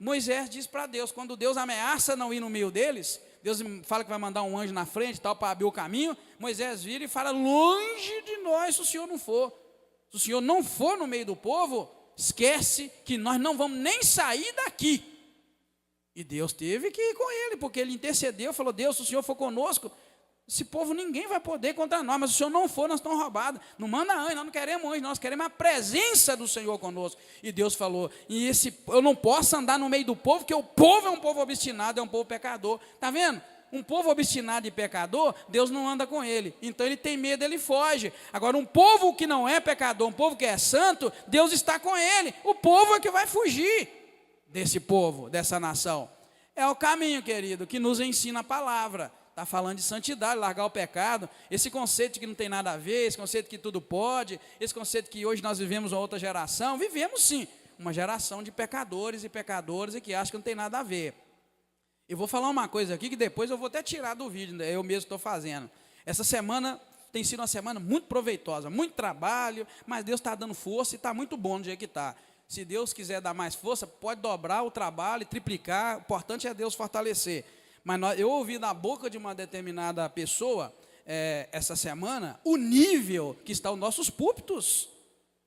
Moisés diz para Deus, quando Deus ameaça não ir no meio deles, Deus fala que vai mandar um anjo na frente tal, para abrir o caminho, Moisés vira e fala, longe de nós se o Senhor não for. Se o Senhor não for no meio do povo, esquece que nós não vamos nem sair daqui. E Deus teve que ir com ele, porque ele intercedeu, falou, Deus, se o Senhor for conosco, esse povo ninguém vai poder contra nós, mas se o Senhor não for, nós estamos roubados. Não manda anjo, nós não queremos anjo, nós queremos a presença do Senhor conosco. E Deus falou, eu não posso andar no meio do povo, porque o povo é um povo obstinado, é um povo pecador. Está vendo? Um povo obstinado e pecador, Deus não anda com ele. Então ele tem medo, ele foge. Agora um povo que não é pecador, um povo que é santo, Deus está com ele. O povo é que vai fugir desse povo, dessa nação. É o caminho, querido, que nos ensina a palavra. Está falando de santidade, largar o pecado, esse conceito de que não tem nada a ver, esse conceito que tudo pode, esse conceito que hoje nós vivemos uma outra geração, vivemos sim, uma geração de pecadores e pecadoras e que acham que não tem nada a ver. Eu vou falar uma coisa aqui que depois eu vou até tirar do vídeo, eu mesmo estou fazendo. Essa semana tem sido uma semana muito proveitosa, muito trabalho, mas Deus está dando força e está muito bom do jeito que está. Se Deus quiser dar mais força, pode dobrar o trabalho, triplicar, o importante é Deus fortalecer. Mas eu ouvi da boca de uma determinada pessoa, essa semana, o nível que está os nossos púlpitos.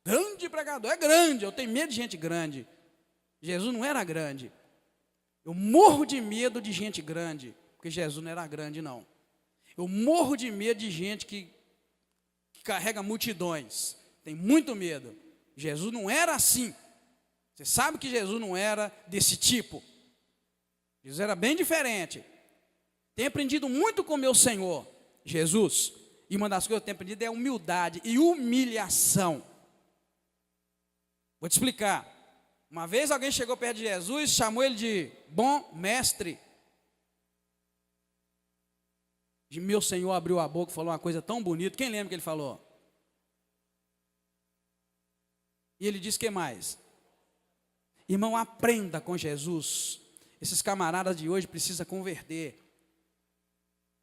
Grande pregador, é grande, eu tenho medo de gente grande. Jesus não era grande. Eu morro de medo de gente grande, porque Jesus não era grande, não. Eu morro de medo de gente que carrega multidões. Tenho muito medo. Jesus não era assim. Você sabe que Jesus não era desse tipo. Jesus era bem diferente. Tenho aprendido muito com meu Senhor, Jesus. E uma das coisas que eu tenho aprendido é humildade e humilhação. Vou te explicar. Uma vez alguém chegou perto de Jesus, chamou ele de bom mestre. E meu Senhor abriu a boca e falou uma coisa tão bonita. Quem lembra que ele falou? E ele disse: que mais? Irmão, aprenda com Jesus. Esses camaradas de hoje precisam converter.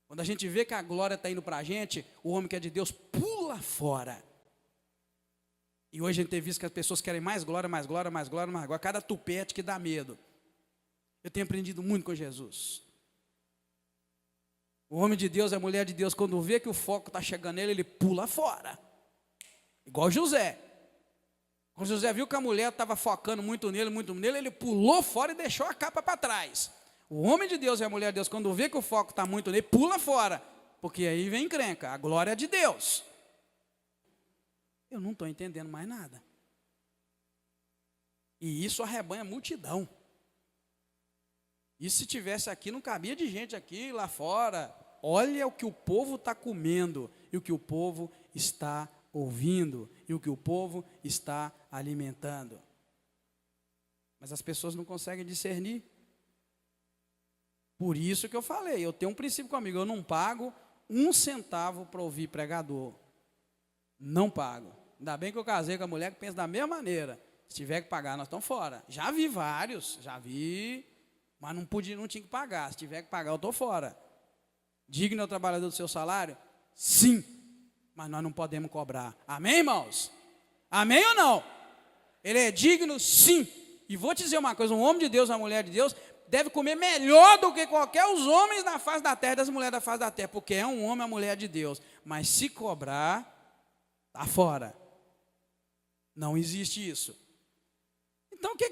Quando a gente vê que a glória está indo para a gente, o homem que é de Deus pula fora. E hoje a gente tem visto que as pessoas querem mais glória, mais glória, mais glória, mais glória. Cada tupete que dá medo. Eu tenho aprendido muito com Jesus. O homem de Deus, a mulher de Deus, quando vê que o foco está chegando nele, ele pula fora. Igual José. Quando José viu que a mulher estava focando muito nele, ele pulou fora e deixou a capa para trás. O homem de Deus e a mulher de Deus, quando vê que o foco está muito nele, pula fora. Porque aí vem encrenca, a glória é de Deus. Eu não estou entendendo mais nada. E isso arrebanha a multidão. E se tivesse aqui, não cabia de gente aqui, lá fora. Olha o que o povo está comendo, e o que o povo está ouvindo, e o que o povo está alimentando. Mas as pessoas não conseguem discernir. Por isso que eu falei, eu tenho um princípio comigo, eu não pago 1 centavo para ouvir pregador. Não pago. Ainda bem que eu casei com a mulher que pensa da mesma maneira. Se tiver que pagar, nós estamos fora. Já vi vários, mas não tinha que pagar. Se tiver que pagar, eu estou fora. Digno é o trabalhador do seu salário? Sim, mas nós não podemos cobrar. Amém, irmãos? Amém ou não? Ele é digno, sim. E vou te dizer uma coisa, um homem de Deus, uma mulher de Deus, deve comer melhor do que qualquer os homens da face da terra, das mulheres da face da terra, porque é um homem, uma mulher de Deus. Mas se cobrar, está fora. Não existe isso. Então, o que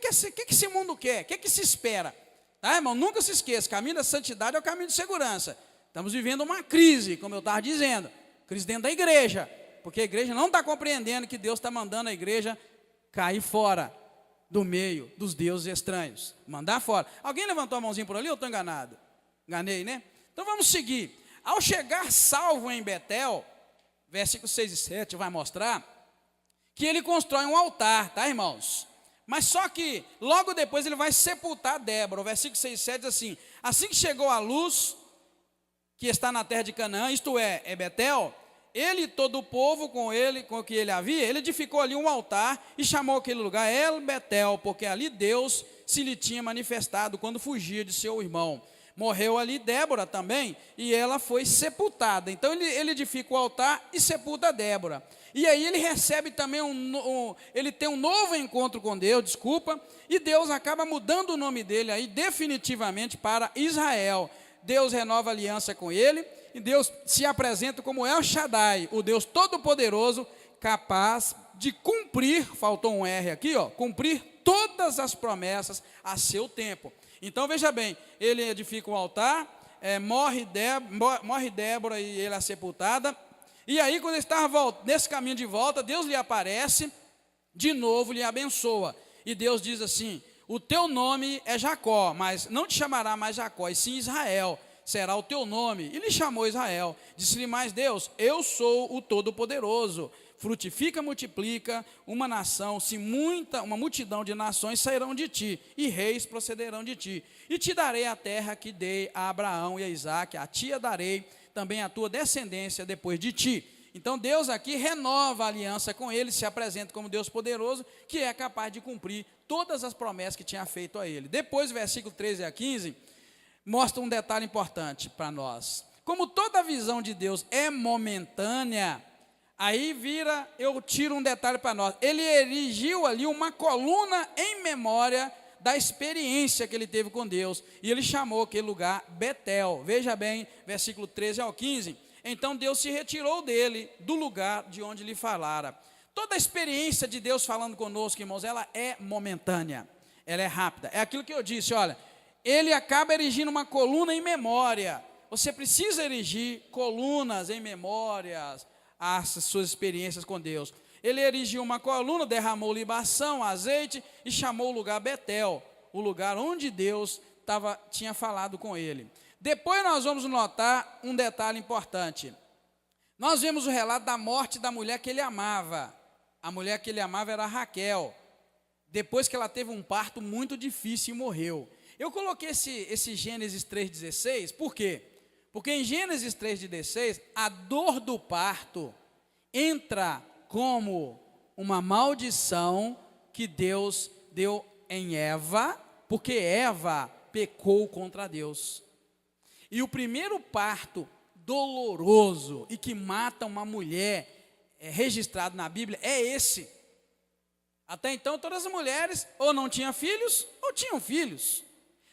esse mundo quer? O que se espera? Tá, irmão? Nunca se esqueça, o caminho da santidade é o caminho de segurança. Estamos vivendo uma crise, como eu estava dizendo, crise dentro da igreja, porque a igreja não está compreendendo que Deus está mandando a igreja cair fora do meio dos deuses estranhos, mandar fora. Alguém levantou a mãozinha por ali ou estou enganado? Enganei, né? Então vamos seguir. Ao chegar salvo em Betel, versículos 6 e 7 vai mostrar que ele constrói um altar, tá, irmãos? Mas só que logo depois ele vai sepultar Débora. O versículo 6 e 7 diz assim: assim que chegou a luz que está na terra de Canaã, isto é Betel, ele e todo o povo com o que ele havia, ele edificou ali um altar e chamou aquele lugar El Betel, porque ali Deus se lhe tinha manifestado quando fugia de seu irmão. Morreu ali Débora também, e ela foi sepultada. Então ele edifica o altar e sepulta Débora. E aí ele recebe também ele tem um novo encontro com Deus, e Deus acaba mudando o nome dele aí definitivamente para Israel. Deus renova a aliança com ele, e Deus se apresenta como El Shaddai, o Deus Todo-Poderoso, capaz de cumprir, faltou um R aqui, cumprir todas as promessas a seu tempo. Então veja bem, ele edifica o altar, morre Débora e ele é sepultada, e aí quando ele estava nesse caminho de volta, Deus lhe aparece, de novo lhe abençoa, e Deus diz assim: o teu nome é Jacó, mas não te chamará mais Jacó, e sim Israel, será o teu nome. E lhe chamou Israel. Disse-lhe mais Deus: eu sou o Todo-Poderoso. Frutifica, multiplica uma nação, uma multidão de nações sairão de ti, e reis procederão de ti. E te darei a terra que dei a Abraão e a Isaque, a ti a darei também a tua descendência depois de ti. Então Deus aqui renova a aliança com ele, se apresenta como Deus poderoso, que é capaz de cumprir todas as promessas que tinha feito a ele. Depois, versículo 13 a 15, mostra um detalhe importante para nós. Como toda visão de Deus é momentânea, aí eu tiro um detalhe para nós. Ele erigiu ali uma coluna em memória da experiência que ele teve com Deus, e ele chamou aquele lugar Betel. Veja bem, versículo 13 ao 15. Então Deus se retirou dele, do lugar de onde lhe falara. Toda a experiência de Deus falando conosco, irmãos, ela é momentânea, ela é rápida. É aquilo que eu disse, olha, ele acaba erigindo uma coluna em memória. Você precisa erigir colunas em memórias às suas experiências com Deus. Ele erigiu uma coluna, derramou libação, azeite, e chamou o lugar Betel, o lugar onde Deus tinha falado com ele. Depois nós vamos notar um detalhe importante. Nós vemos o relato da morte da mulher que ele amava. A mulher que ele amava era Raquel. Depois que ela teve um parto muito difícil e morreu. Eu coloquei esse Gênesis 3,16, por quê? Porque em Gênesis 3,16, a dor do parto entra como uma maldição que Deus deu em Eva, porque Eva pecou contra Deus. E o primeiro parto doloroso e que mata uma mulher registrado na Bíblia é esse. Até então todas as mulheres ou não tinham filhos ou tinham filhos.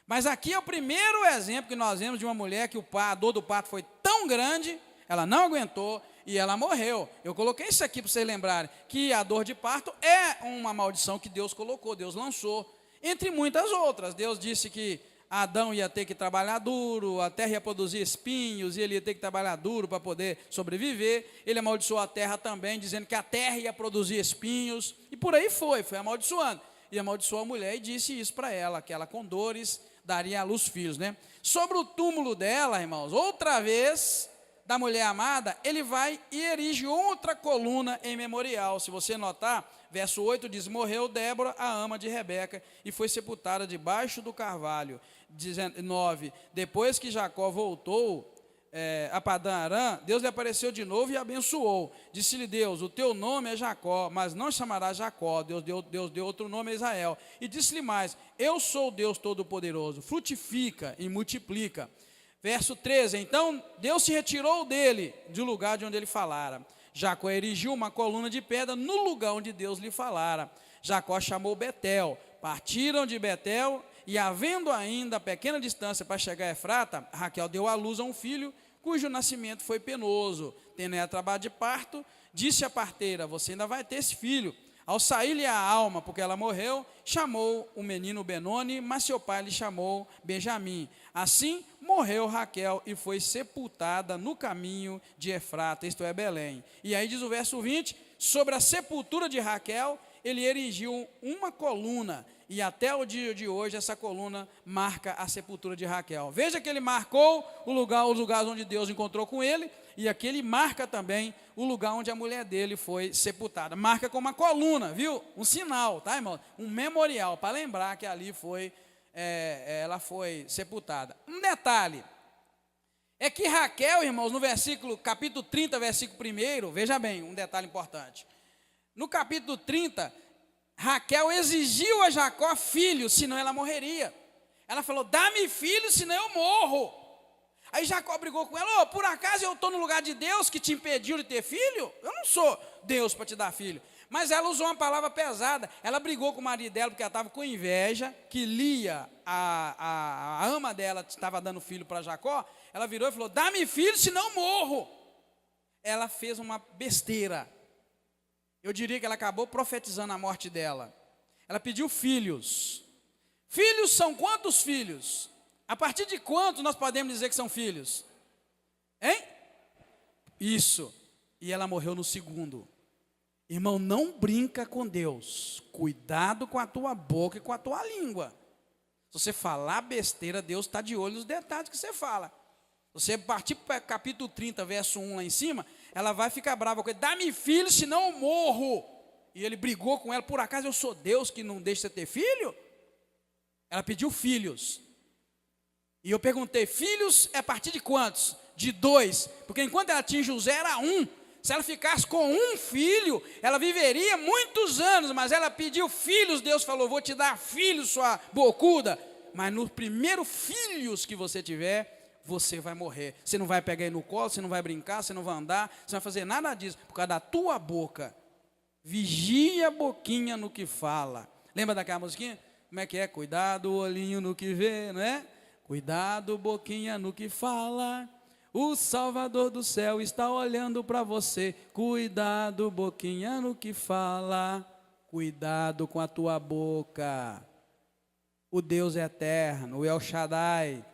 Mas aqui é o primeiro exemplo que nós vemos de uma mulher que a dor do parto foi tão grande, ela não aguentou e ela morreu. Eu coloquei isso aqui para vocês lembrarem, que a dor de parto é uma maldição que Deus colocou, Deus lançou, entre muitas outras. Deus disse que Adão ia ter que trabalhar duro, a terra ia produzir espinhos, e ele ia ter que trabalhar duro para poder sobreviver. Ele amaldiçoou a terra também, dizendo que a terra ia produzir espinhos, e por aí foi amaldiçoando. E amaldiçoou a mulher e disse isso para ela, que ela com dores daria à luz filhos, né? Sobre o túmulo dela, irmãos, outra vez, da mulher amada, ele vai e erige outra coluna em memorial. Se você notar, verso 8 diz: morreu Débora, a ama de Rebeca, e foi sepultada debaixo do carvalho. 9, depois que Jacó voltou a Padã Arã, Deus lhe apareceu de novo e abençoou. Disse-lhe Deus: o teu nome é Jacó, mas não chamarás Jacó. Deus deu outro nome a Israel. E disse-lhe mais: eu sou o Deus Todo-Poderoso, frutifica e multiplica. Verso 13, então Deus se retirou dele, do lugar de onde ele falara. Jacó erigiu uma coluna de pedra no lugar onde Deus lhe falara. Jacó chamou Betel. Partiram de Betel, e havendo ainda pequena distância para chegar a Efrata, Raquel deu à luz a um filho, cujo nascimento foi penoso. Tendo ela trabalho de parto, disse a parteira: você ainda vai ter esse filho. Ao sair-lhe a alma, porque ela morreu, chamou o menino Benoni, mas seu pai lhe chamou Benjamim. Assim morreu Raquel e foi sepultada no caminho de Efrata, isto é, Belém. E aí diz o verso 20, sobre a sepultura de Raquel, ele erigiu uma coluna, e até o dia de hoje essa coluna marca a sepultura de Raquel. Veja que ele marcou os lugares onde Deus encontrou com ele, e aqui ele marca também o lugar onde a mulher dele foi sepultada. Marca com uma coluna, viu? Um sinal, tá, irmão? Um memorial, para lembrar que ali ela foi sepultada. Um detalhe, é que Raquel, irmãos, no capítulo 30, versículo 1, veja bem, um detalhe importante. No capítulo 30, Raquel exigiu a Jacó filho, senão ela morreria. Ela falou: dá-me filho, senão eu morro. Aí Jacó brigou com ela: por acaso eu estou no lugar de Deus que te impediu de ter filho? Eu não sou Deus para te dar filho. Mas ela usou uma palavra pesada. Ela brigou com o marido dela porque ela estava com inveja, que Lia, a ama dela, estava dando filho para Jacó. Ela virou e falou: dá-me filho, senão morro. Ela fez uma besteira. Eu diria que ela acabou profetizando a morte dela. Ela pediu filhos. Filhos são quantos filhos? A partir de quantos nós podemos dizer que são filhos? Hein? Isso. E ela morreu no segundo. Irmão, não brinca com Deus. Cuidado com a tua boca e com a tua língua. Se você falar besteira, Deus está de olho nos detalhes que você fala. Se você partir para capítulo 30, verso 1 lá em cima, ela vai ficar brava com ele: dá-me filho, senão eu morro. E ele brigou com ela: por acaso eu sou Deus que não deixa você ter filho? Ela pediu filhos. E eu perguntei: filhos é a partir de quantos? De 2. Porque enquanto ela tinha José era 1. Se ela ficasse com um filho, ela viveria muitos anos. Mas ela pediu filhos. Deus falou: vou te dar filhos, sua bocuda. Mas nos primeiros filhos que você tiver, você vai morrer. Você não vai pegar ele no colo, você não vai brincar, você não vai andar, você não vai fazer nada disso, por causa da tua boca. Vigia a boquinha no que fala. Lembra daquela musiquinha? Como é que é? Cuidado, olhinho no que vê, não é? Cuidado, boquinha no que fala. O Salvador do céu está olhando para você. Cuidado, boquinha no que fala. Cuidado com a tua boca. O Deus eterno, o El Shaddai,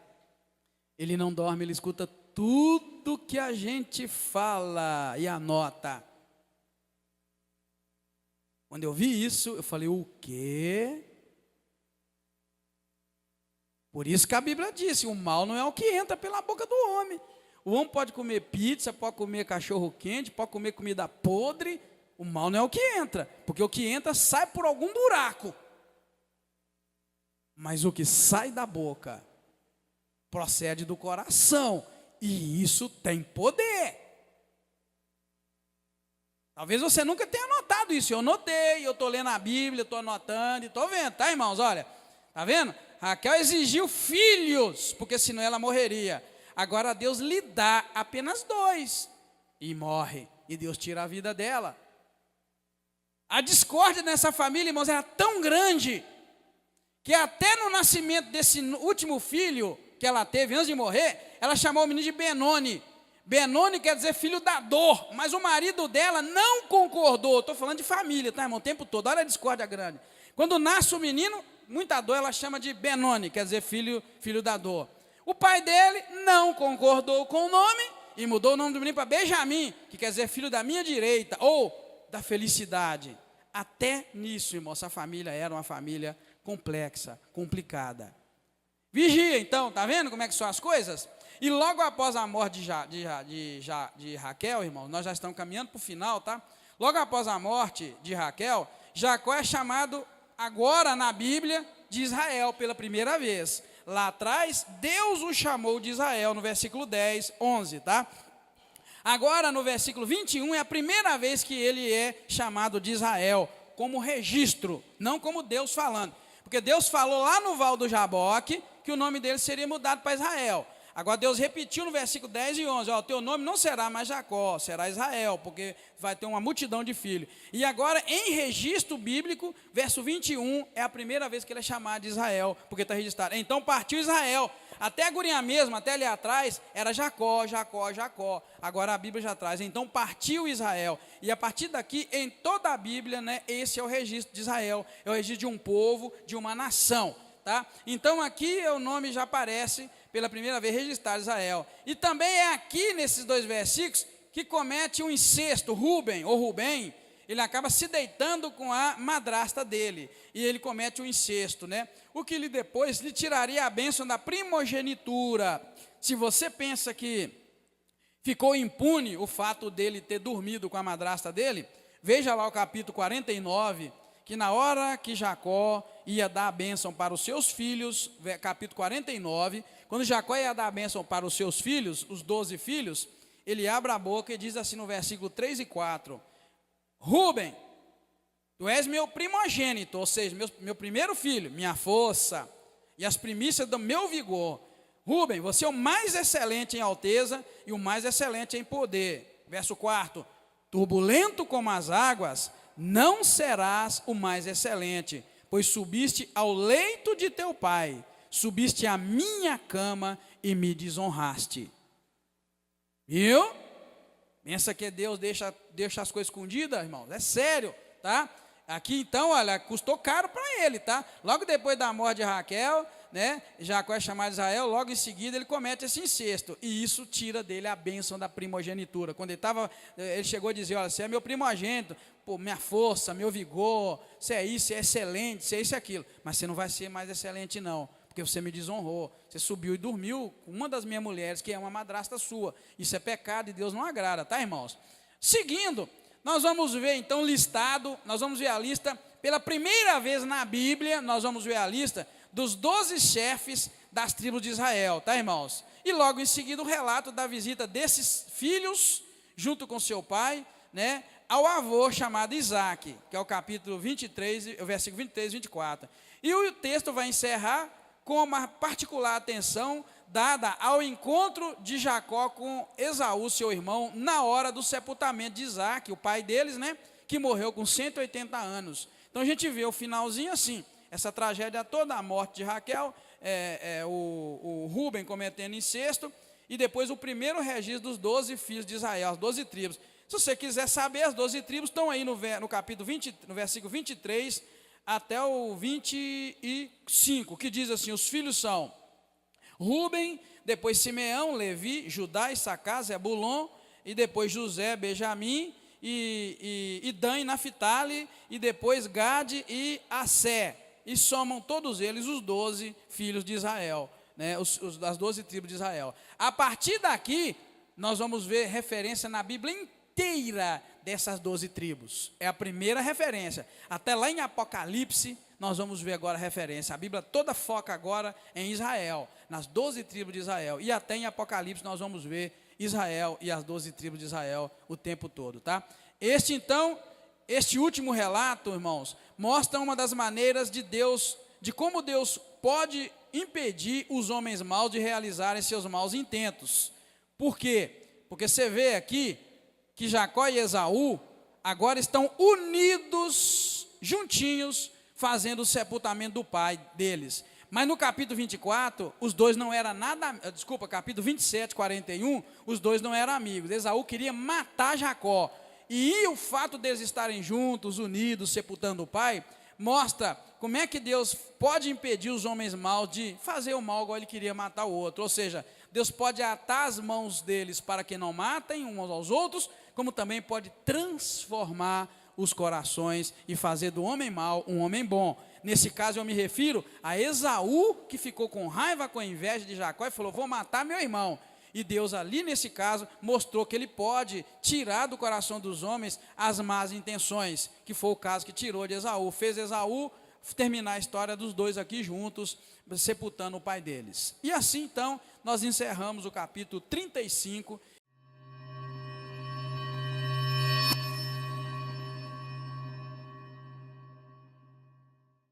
ele não dorme, ele escuta tudo que a gente fala e anota. Quando eu vi isso, eu falei: o quê? Por isso que a Bíblia disse, o mal não é o que entra pela boca do homem. O homem pode comer pizza, pode comer cachorro quente, pode comer comida podre. O mal não é o que entra, porque o que entra sai por algum buraco. Mas o que sai da boca procede do coração, e isso tem poder. Talvez você nunca tenha notado isso. Eu notei, eu estou lendo a Bíblia, estou anotando e estou vendo, tá, irmãos? Olha, tá vendo? Raquel exigiu filhos, porque senão ela morreria. Agora Deus lhe dá apenas 2 e morre, e Deus tira a vida dela. A discórdia nessa família, irmãos, era tão grande que até no nascimento desse último filho que ela teve antes de morrer, ela chamou o menino de Benoni. Benoni quer dizer filho da dor, mas o marido dela não concordou. Estou falando de família, tá, irmão? O tempo todo, olha a discórdia grande. Quando nasce o menino, muita dor, ela chama de Benoni, quer dizer filho da dor. O pai dele não concordou com o nome e mudou o nome do menino para Benjamim, que quer dizer filho da minha direita, ou da felicidade. Até nisso, irmão, essa família era uma família complexa, complicada. Vigia, então, tá vendo como é que são as coisas? E logo após a morte de Raquel, irmão, nós já estamos caminhando para o final, tá? Logo após a morte de Raquel, Jacó é chamado agora na Bíblia de Israel pela primeira vez. Lá atrás, Deus o chamou de Israel, no versículo 10, 11, tá? Agora, no versículo 21, é a primeira vez que ele é chamado de Israel, como registro, não como Deus falando. Porque Deus falou lá no Val do Jaboque que o nome dele seria mudado para Israel. Agora Deus repetiu no versículo 10 e 11, ó, teu nome não será mais Jacó, será Israel, porque vai ter uma multidão de filhos. E agora, em registro bíblico, verso 21, é a primeira vez que ele é chamado de Israel, porque está registrado. Então partiu Israel, até a gurinha mesmo, até ali atrás, era Jacó, Jacó, Jacó. Agora a Bíblia já traz, então partiu Israel. E a partir daqui, em toda a Bíblia, né, esse é o registro de Israel, é o registro de um povo, de uma nação. Tá? Então aqui o nome já aparece pela primeira vez registrado Israel. E também é aqui nesses 2 versículos que comete um incesto. Rubem, ele acaba se deitando com a madrasta dele. E ele comete um incesto, né? O que depois lhe tiraria a bênção da primogenitura. Se você pensa que ficou impune o fato dele ter dormido com a madrasta dele, veja lá o capítulo 49, que na hora que Jacó ia dar a bênção para os seus filhos, capítulo 49, quando Jacó ia dar a bênção para os seus filhos, os 12 filhos, ele abre a boca e diz assim no versículo 3 e 4, Rubem, tu és meu primogênito, ou seja, meu primeiro filho, minha força e as primícias do meu vigor. Rubem, você é o mais excelente em alteza e o mais excelente em poder. Verso 4, turbulento como as águas, não serás o mais excelente, pois subiste ao leito de teu pai, subiste à minha cama e me desonraste. Viu? Pensa que Deus deixa as coisas escondidas, irmãos? É sério, tá? Aqui então, olha, custou caro para ele, tá? Logo depois da morte de Raquel, né, Jacó é chamado de Israel, logo em seguida ele comete esse incesto, e isso tira dele a bênção da primogenitura. Quando ele chegou a dizer, olha, você é meu primogênito, pô, minha força, meu vigor, você é isso, você é excelente, você é isso e aquilo, mas você não vai ser mais excelente não, porque você me desonrou, você subiu e dormiu com uma das minhas mulheres, que é uma madrasta sua, isso é pecado e Deus não agrada, tá, irmãos? Seguindo, nós vamos ver então listado, nós vamos ver a lista, pela primeira vez na Bíblia, nós vamos ver a lista dos 12 chefes das tribos de Israel, tá, irmãos? E logo em seguida o relato da visita desses filhos, junto com seu pai, né, ao avô chamado Isaac, que é o capítulo 23, o versículo 23 e 24. E o texto vai encerrar com uma particular atenção dada ao encontro de Jacó com Esaú, seu irmão, na hora do sepultamento de Isaac, o pai deles, né, que morreu com 180 anos. Então a gente vê o finalzinho assim, essa tragédia toda, a morte de Raquel, o Rubem cometendo incesto, e depois o primeiro registro dos 12 filhos de Israel, as 12 tribos. Se você quiser saber, as 12 tribos estão aí no capítulo 20, no versículo 23 até o 25, que diz assim, os filhos são Rubem, depois Simeão, Levi, Judá, Issacar, Zebulon, e depois José, Benjamim, e Dan e Naphtali, e depois Gade e Assé. e somam todos eles os 12 filhos de Israel, né, das 12 tribos de Israel. A partir daqui, nós vamos ver referência na Bíblia inteira dessas 12 tribos. É a primeira referência. Até lá em Apocalipse, nós vamos ver agora a referência. A Bíblia toda foca agora em Israel, nas 12 tribos de Israel. E até em Apocalipse nós vamos ver Israel e as 12 tribos de Israel o tempo todo, tá? Este último relato, irmãos, mostra uma das maneiras de Deus, de como Deus pode impedir os homens maus de realizarem seus maus intentos. Por quê? Porque você vê aqui que Jacó e Esaú agora estão unidos, juntinhos, fazendo o sepultamento do pai deles. Mas no capítulo 24, os dois não eram nada, capítulo 27, 41, os dois não eram amigos. Esaú queria matar Jacó. E o fato deles estarem juntos, unidos, sepultando o pai, mostra como é que Deus pode impedir os homens maus de fazer o mal igual ele queria matar o outro. Ou seja, Deus pode atar as mãos deles para que não matem uns aos outros, como também pode transformar os corações e fazer do homem mau um homem bom. Nesse caso eu me refiro a Esaú, que ficou com raiva, com inveja de Jacó e falou: vou matar meu irmão. E Deus ali nesse caso mostrou que ele pode tirar do coração dos homens as más intenções, que foi o caso que tirou de Esaú, fez Esaú terminar a história dos dois aqui juntos, sepultando o pai deles. E assim então nós encerramos o capítulo 35